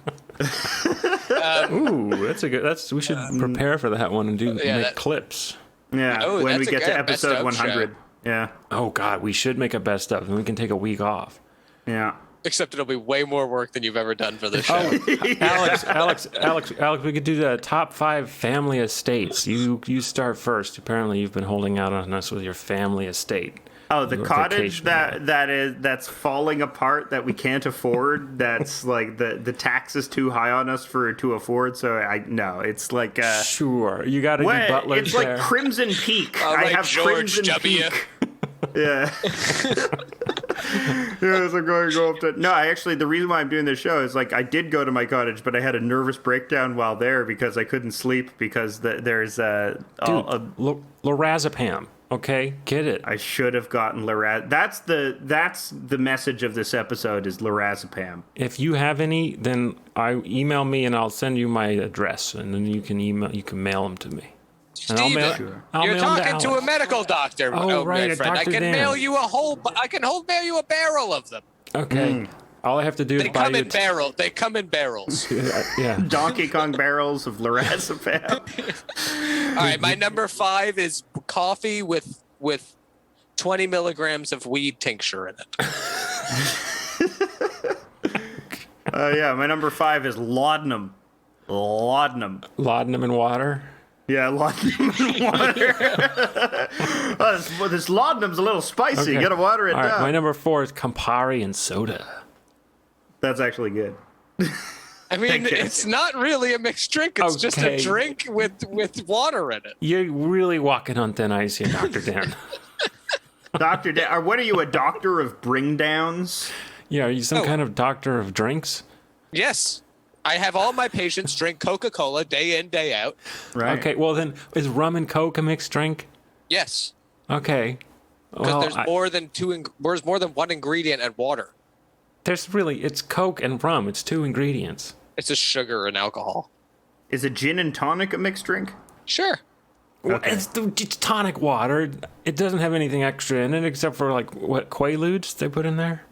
B: Ooh, that's a good. We should prepare for that one and make clips.
A: Yeah,
C: Oh,
A: when we
C: that's a
A: get to
C: good
A: episode
C: best of
A: 100.
C: show.
A: Yeah,
B: Oh God, we should make a best of, and we can take a week off.
A: yeah.
C: Except it'll be way more work than you've ever done for this show.
B: Alex, we could do the top 5 family estates. You start first. Apparently, you've been holding out on us with your family estate.
A: Oh, the
B: Your
A: cottage
B: vacation
A: that's falling apart that we can't afford. That's like the tax is too high on us to afford. So it's like
B: Sure, you got to be butlers
A: it's
B: there.
A: like Crimson Peak.
C: All
A: I
C: right,
A: have
C: George
A: Crimson
C: W.
A: Peak. Yeah. Yeah, so going to go up to. No, the reason why I'm doing this show is like I did go to my cottage, but I had a nervous breakdown while there because I couldn't sleep because there's
B: Lorazepam. Okay, get it.
A: I should have gotten That's the message of this episode is lorazepam.
B: If you have any, then email me and I'll send you my address, and then you can mail them to me. And
C: Steven, you're talking to a medical doctor.
B: Oh, right,
C: my friend.
B: Dr.
C: I can
B: Dan.
C: mail you mail you a barrel of them.
B: Okay. All I have to do is
C: They
B: buy
C: come
B: you.
C: in barrels. They come in barrels.
B: Yeah.
A: Donkey Kong barrels of lorazepam.
C: All right, my number 5 is coffee with 20 milligrams of weed tincture in it.
A: Yeah, my number 5 is laudanum.
B: Laudanum and water.
A: Yeah, laudanum and water. This laudanum's a little spicy.
B: Okay.
A: You gotta water it
B: All right,
A: down.
B: my number 4 is Campari and soda.
A: That's actually good.
C: I mean,
A: Okay.
C: it's not really a mixed drink. It's just a
B: Okay.
C: drink with water in it.
B: You're really walking on thin ice here, Dr. Dan.
A: What are you, a doctor of bring downs?
B: Yeah, are you some
C: Oh.
B: kind of doctor of drinks?
C: Yes. I have all my patients drink Coca-Cola day in, day out.
A: Right.
B: Okay, well then, is rum and Coke a mixed drink?
C: Yes.
B: Okay.
C: Because
B: Well,
C: there's more than one ingredient and water.
B: it's Coke and rum. It's 2 ingredients.
C: It's just sugar and alcohol.
A: Is a gin and tonic a mixed drink?
C: Sure.
B: Well,
A: Okay.
B: it's tonic water. It doesn't have anything extra in it except for what Quaaludes they put in there.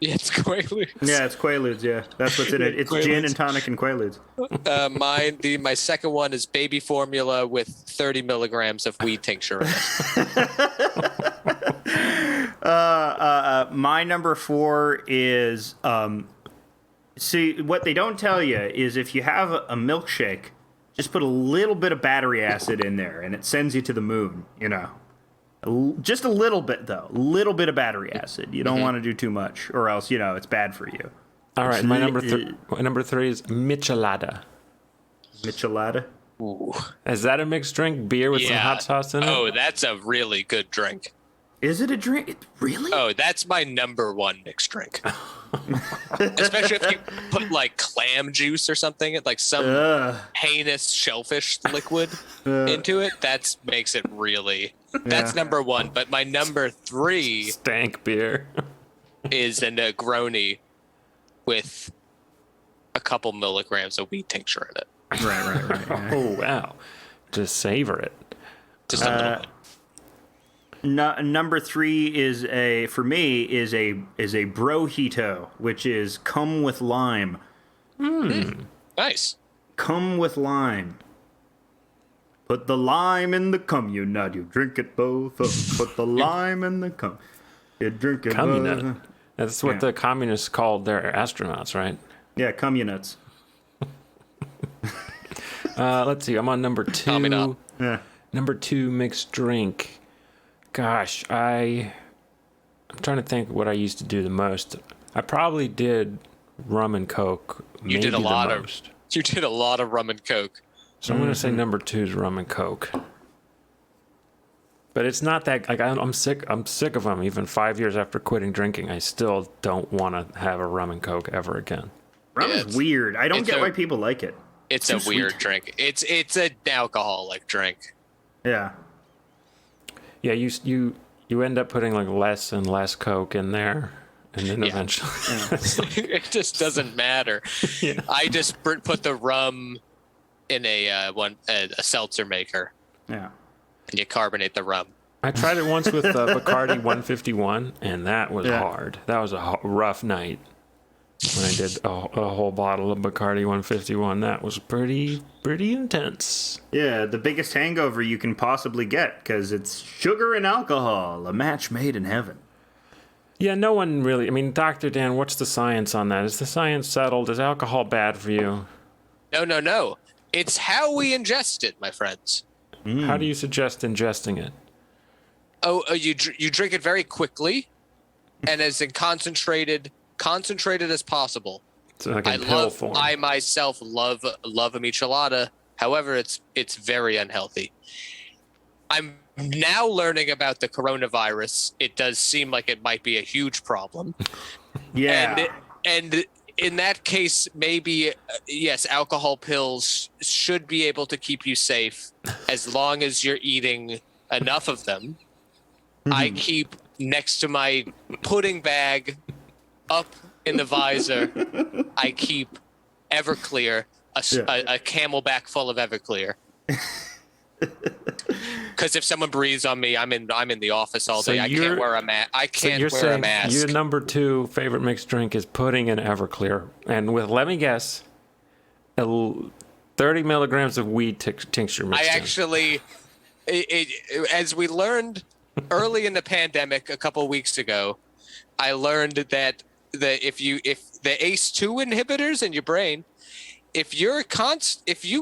C: Yeah, it's Quaaludes.
A: Yeah, it's Quaaludes, yeah. That's what's in it. It's gin and tonic and Quaaludes.
C: My second one is baby formula with 30 milligrams of weed tincture in it.
A: My number 4 is see, what they don't tell you is if you have a milkshake, just put a little bit of battery acid in there and it sends you to the moon, you know. Just a little bit, though. A little bit of battery acid. You don't want to do too much, or else, it's bad for you.
B: All right, my number 3 is Michelada.
A: Michelada?
C: Ooh.
B: Is that a mixed drink? Beer with some hot sauce in it?
C: Oh, that's a really good drink.
A: Is it a drink? Really?
C: Oh, that's my number 1 mixed drink. Especially if you put like clam juice or something, like some heinous shellfish liquid into it. That makes it really. That's number 1. But my number 3
B: Stank beer.
C: is a Negroni with a couple milligrams of weed tincture in it.
A: Right. Yeah.
B: Oh, wow. Just savor it.
C: Just a little bit.
A: Number 3 is a brojito, which is cum with lime.
C: Nice.
A: Cum with lime. Put the lime in the cum, you nut. You drink it both up. Put the lime in the cum. You drink it both
B: Communist.
A: up.
B: That's what the communists called their astronauts, right?
A: Yeah, communists.
B: Let's see. I'm on number 2.
C: Communist.
A: Yeah.
B: Number 2 mixed drink. Gosh, I'm trying to think what I used to do the most. I probably did rum and Coke.
C: You did a lot of.
B: most.
C: You did a lot of rum and Coke.
B: So I'm going to say number 2 is rum and Coke. But it's not that I'm sick. I'm sick of them. Even 5 years after quitting drinking, I still don't want to have a rum and Coke ever again.
A: Rum is weird. I don't get
C: a-
A: why people like it.
C: It's
A: Too
C: a weird
A: sweet.
C: drink. It's an alcoholic drink.
A: Yeah.
B: Yeah, you end up putting like less and less Coke in there, and then eventually,
C: It just doesn't matter. I just put the rum in a seltzer maker,
A: Yeah.
C: and you carbonate the rum.
B: I tried it once with Bacardi 151, and that was hard. That was a rough night when I did a whole bottle of Bacardi 151. That was pretty intense.
A: Yeah, the biggest hangover you can possibly get because it's sugar and alcohol, a match made in heaven.
B: Yeah, no one really. I mean, Dr. Dan, what's the science on that? Is the science settled? Is alcohol bad for you?
C: No. It's how we ingest it, my friends.
B: How do you suggest ingesting it?
C: You drink it very quickly, and as in concentrated as possible.
B: So like in pill form.
C: I myself love a michelada. However, it's very unhealthy. I'm now learning about the coronavirus. It does seem like it might be a huge problem.
A: Yeah.
C: And in that case, maybe yes, alcohol pills should be able to keep you safe as long as you're eating enough of them. I keep next to my pudding bag up in the visor. I keep Everclear, a Camelback full of Everclear. Because if someone breathes on me, I'm in the office all day. I can't wear a mask. Wear a mask.
B: Your number 2 favorite mixed drink is pudding and Everclear, and with, let me guess, 30 milligrams of weed tincture mixed in.
C: As we learned early in the pandemic a couple weeks ago, I learned that if the ACE2 inhibitors in your brain, if you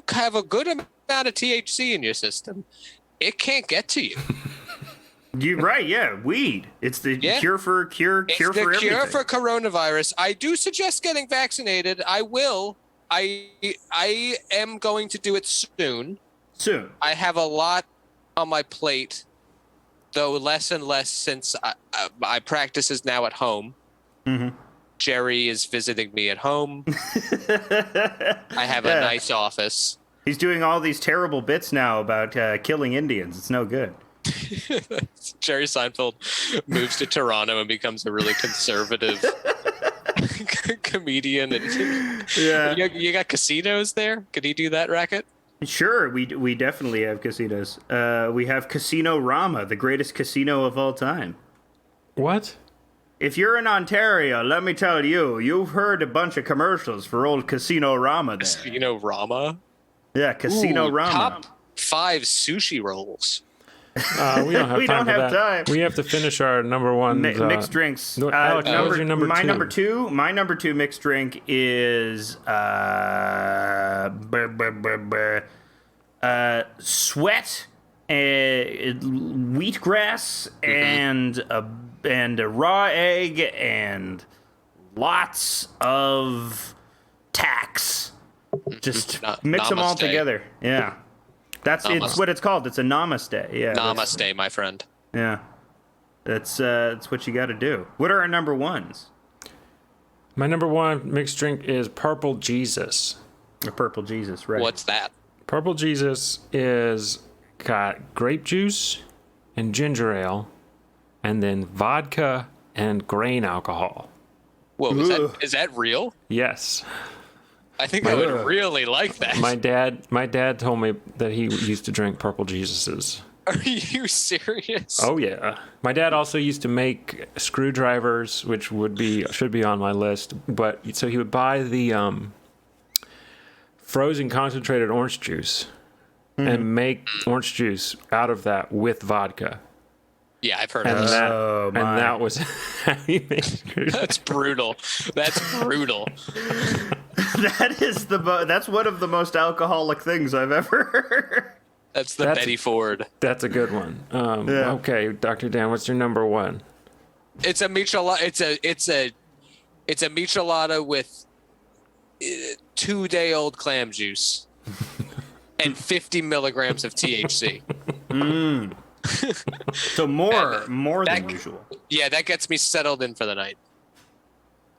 C: have a good amount of THC in your system, it can't get to you.
A: You're right, yeah. Weed. It's the cure for everything.
C: It's the cure for coronavirus. I do suggest getting vaccinated. I will. I am going to do it soon.
A: Soon.
C: I have a lot on my plate, though less and less since my practice is now at home. Mm-hmm. Jerry is visiting me at home. I have a nice office.
A: He's doing all these terrible bits now about killing Indians. It's no good.
C: Jerry Seinfeld moves to Toronto and becomes a really conservative comedian. And you got casinos there? Could he do that racket?
A: Sure, we definitely have casinos. We have Casino Rama, the greatest casino of all time.
B: What?
A: If you're in Ontario, let me tell you, you've heard a bunch of commercials for old Casino Rama there.
C: Casino Rama?
A: Yeah, Casino Rama.
C: Top 5 sushi rolls.
B: We don't have time for that. We have to finish our number 1
A: mixed drinks.
B: Alex, what was your number 2?
A: My number 2 mixed drink is sweat, wheatgrass, and a raw egg, and lots of tacks. Just mix them all together. Yeah. It's what it's called. It's a namaste. Yeah.
C: Namaste, my friend.
A: Yeah. That's what you got to do. What are our number 1s?
B: My number 1 mixed drink is Purple Jesus.
A: The Purple Jesus, right.
C: What's that?
B: Purple Jesus is got grape juice and ginger ale and then vodka and grain alcohol.
C: Whoa, is that real?
B: Yes.
C: I think I would really like that.
B: My dad told me that he used to drink Purple Jesuses.
C: Are you serious?
B: Oh yeah. My dad also used to make screwdrivers, which should be on my list. But so he would buy the frozen concentrated orange juice and make orange juice out of that with vodka.
C: Yeah, I've heard of this.
B: And that was how he made screwdrivers.
C: That's brutal. That's brutal.
A: That's one of the most alcoholic things I've ever heard.
C: That's Betty Ford.
B: That's a good one. Okay, Dr. Dan, what's your number 1?
C: It's a michelada. It's a michelada with 2-day-old clam juice and 50 milligrams of THC.
A: So more than usual.
C: Yeah, that gets me settled in for the night.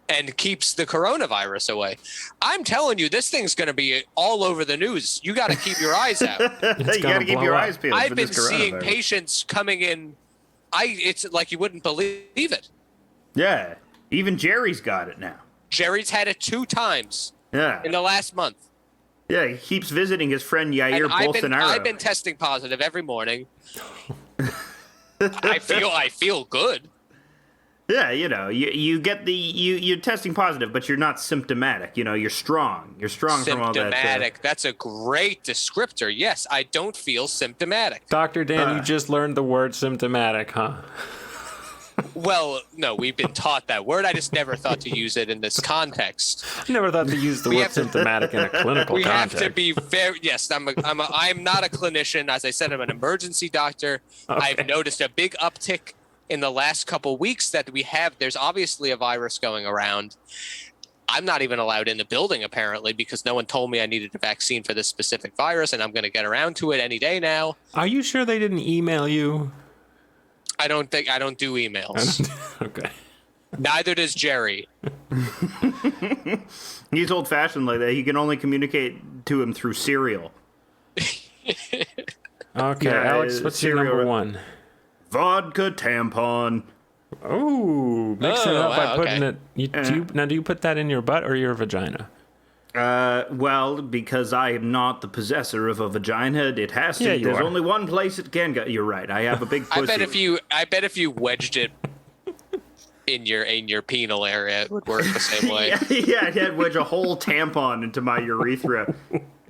C: And keeps the coronavirus away. I'm telling you, this thing's going to be all over the news. You got to keep your eyes out.
A: You got to keep your eyes peeled.
C: I've been seeing patients coming in. It's like you wouldn't believe it.
A: Yeah, even Jerry's got it now.
C: Jerry's had it 2 times.
A: Yeah.
C: In the last month.
A: Yeah, he keeps visiting his friend Yair Bolsonaro.
C: I've been testing positive every morning. I feel good.
A: Yeah, you get you're testing positive, but you're not symptomatic. You're strong. You're strong from all that.
C: Symptomatic. That's a great descriptor. Yes, I don't feel symptomatic.
B: Dr. Dan, you just learned the word symptomatic, huh?
C: Well, no, we've been taught that word. I just never thought to use it in this context.
B: I never thought to use the word symptomatic in a clinical context.
C: We have to be very. Yes, I'm not a clinician. As I said, I'm an emergency doctor. Okay. I've noticed a big uptick in the last couple weeks that there's obviously a virus going around. I'm not even allowed in the building, apparently, because no one told me I needed a vaccine for this specific virus, and I'm going to get around to it any day now.
B: Are you sure they didn't email you?
C: I don't do emails.
B: Okay.
C: Neither does Jerry.
A: He's old-fashioned like that. He can only communicate to him through cereal.
B: Okay, Alex, what's your number 1?
A: vodka tampon.
B: Oh, mixing it up by putting it. Do you put that in your butt or your vagina?
A: Well, because I am not the possessor of a vagina, it has to.
B: Yeah,
A: There's only one place it can go. You're right. I have a big pussy.
C: I bet if you wedged it in your penal area, it would work the same way.
A: yeah, I'd wedge a whole tampon into my urethra.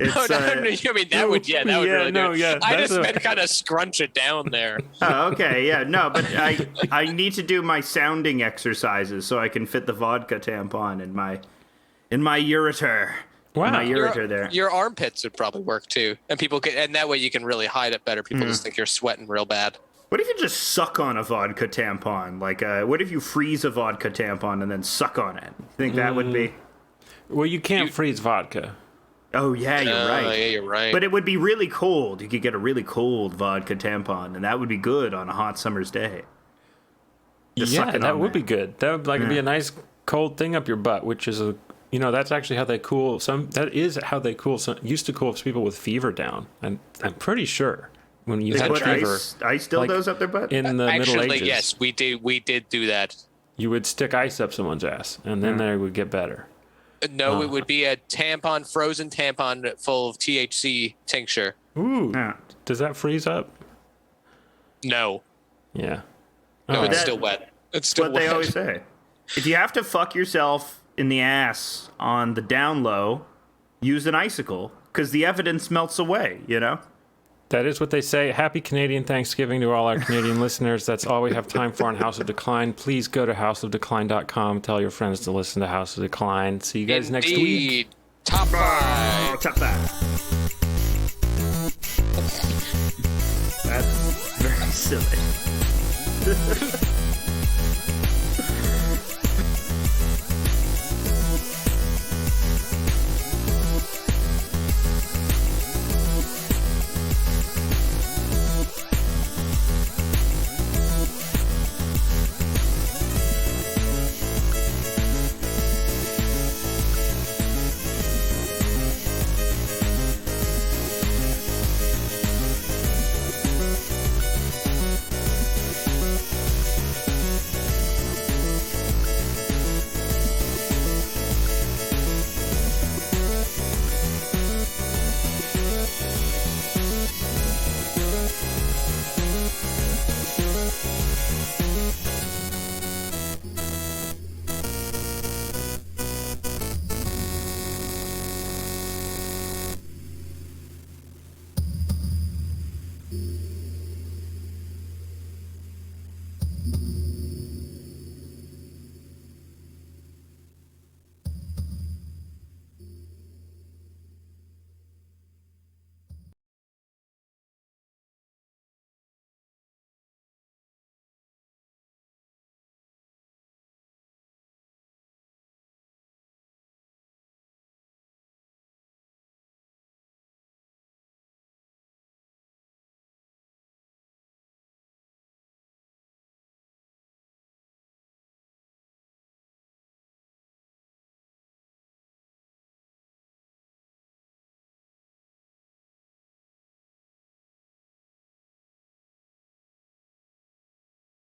A: It's,
C: I mean, that would really do it.
B: Yeah,
C: I just meant kind of scrunch it down there.
A: Oh, okay, yeah, no, but I need to do my sounding exercises so I can fit the vodka tampon in my ureter.
B: Wow.
A: My ureter there.
C: Your armpits would probably work too, and that way you can really hide it better. People just think you're sweating real bad.
A: What if you just suck on a vodka tampon? Like, what if you freeze a vodka tampon and then suck on it? You think that would be?
B: Well, you can't freeze vodka.
A: Oh, yeah, you're right.
C: Yeah, you're right.
A: But it would be really cold. You could get a really cold vodka tampon, and that would be good on a hot summer's day. Just
B: That would be good. That would be a nice cold thing up your butt, which is that's actually how they cool used to cool people with fever down. And I'm pretty sure when you had fever,
A: ice dildos up their butt?
B: in the Middle Ages.
C: Yes, we did do that.
B: You would stick ice up someone's ass, and then they would get better.
C: No, it would be a frozen tampon full of THC tincture.
B: Ooh.
A: Yeah.
B: Does that freeze up?
C: No.
B: Yeah.
C: No,
B: Alright.
C: it's still wet. It's still
A: What
C: wet.
A: they always say. If you have to fuck yourself in the ass on the down low, use an icicle, because the evidence melts away,
B: That is what they say. Happy Canadian Thanksgiving to all our Canadian listeners. That's all we have time for on House of Decline. Please go to houseofdecline.com. Tell your friends to listen to House of Decline. See you guys next week.
C: Top 5.
A: Top 5. That's very silly.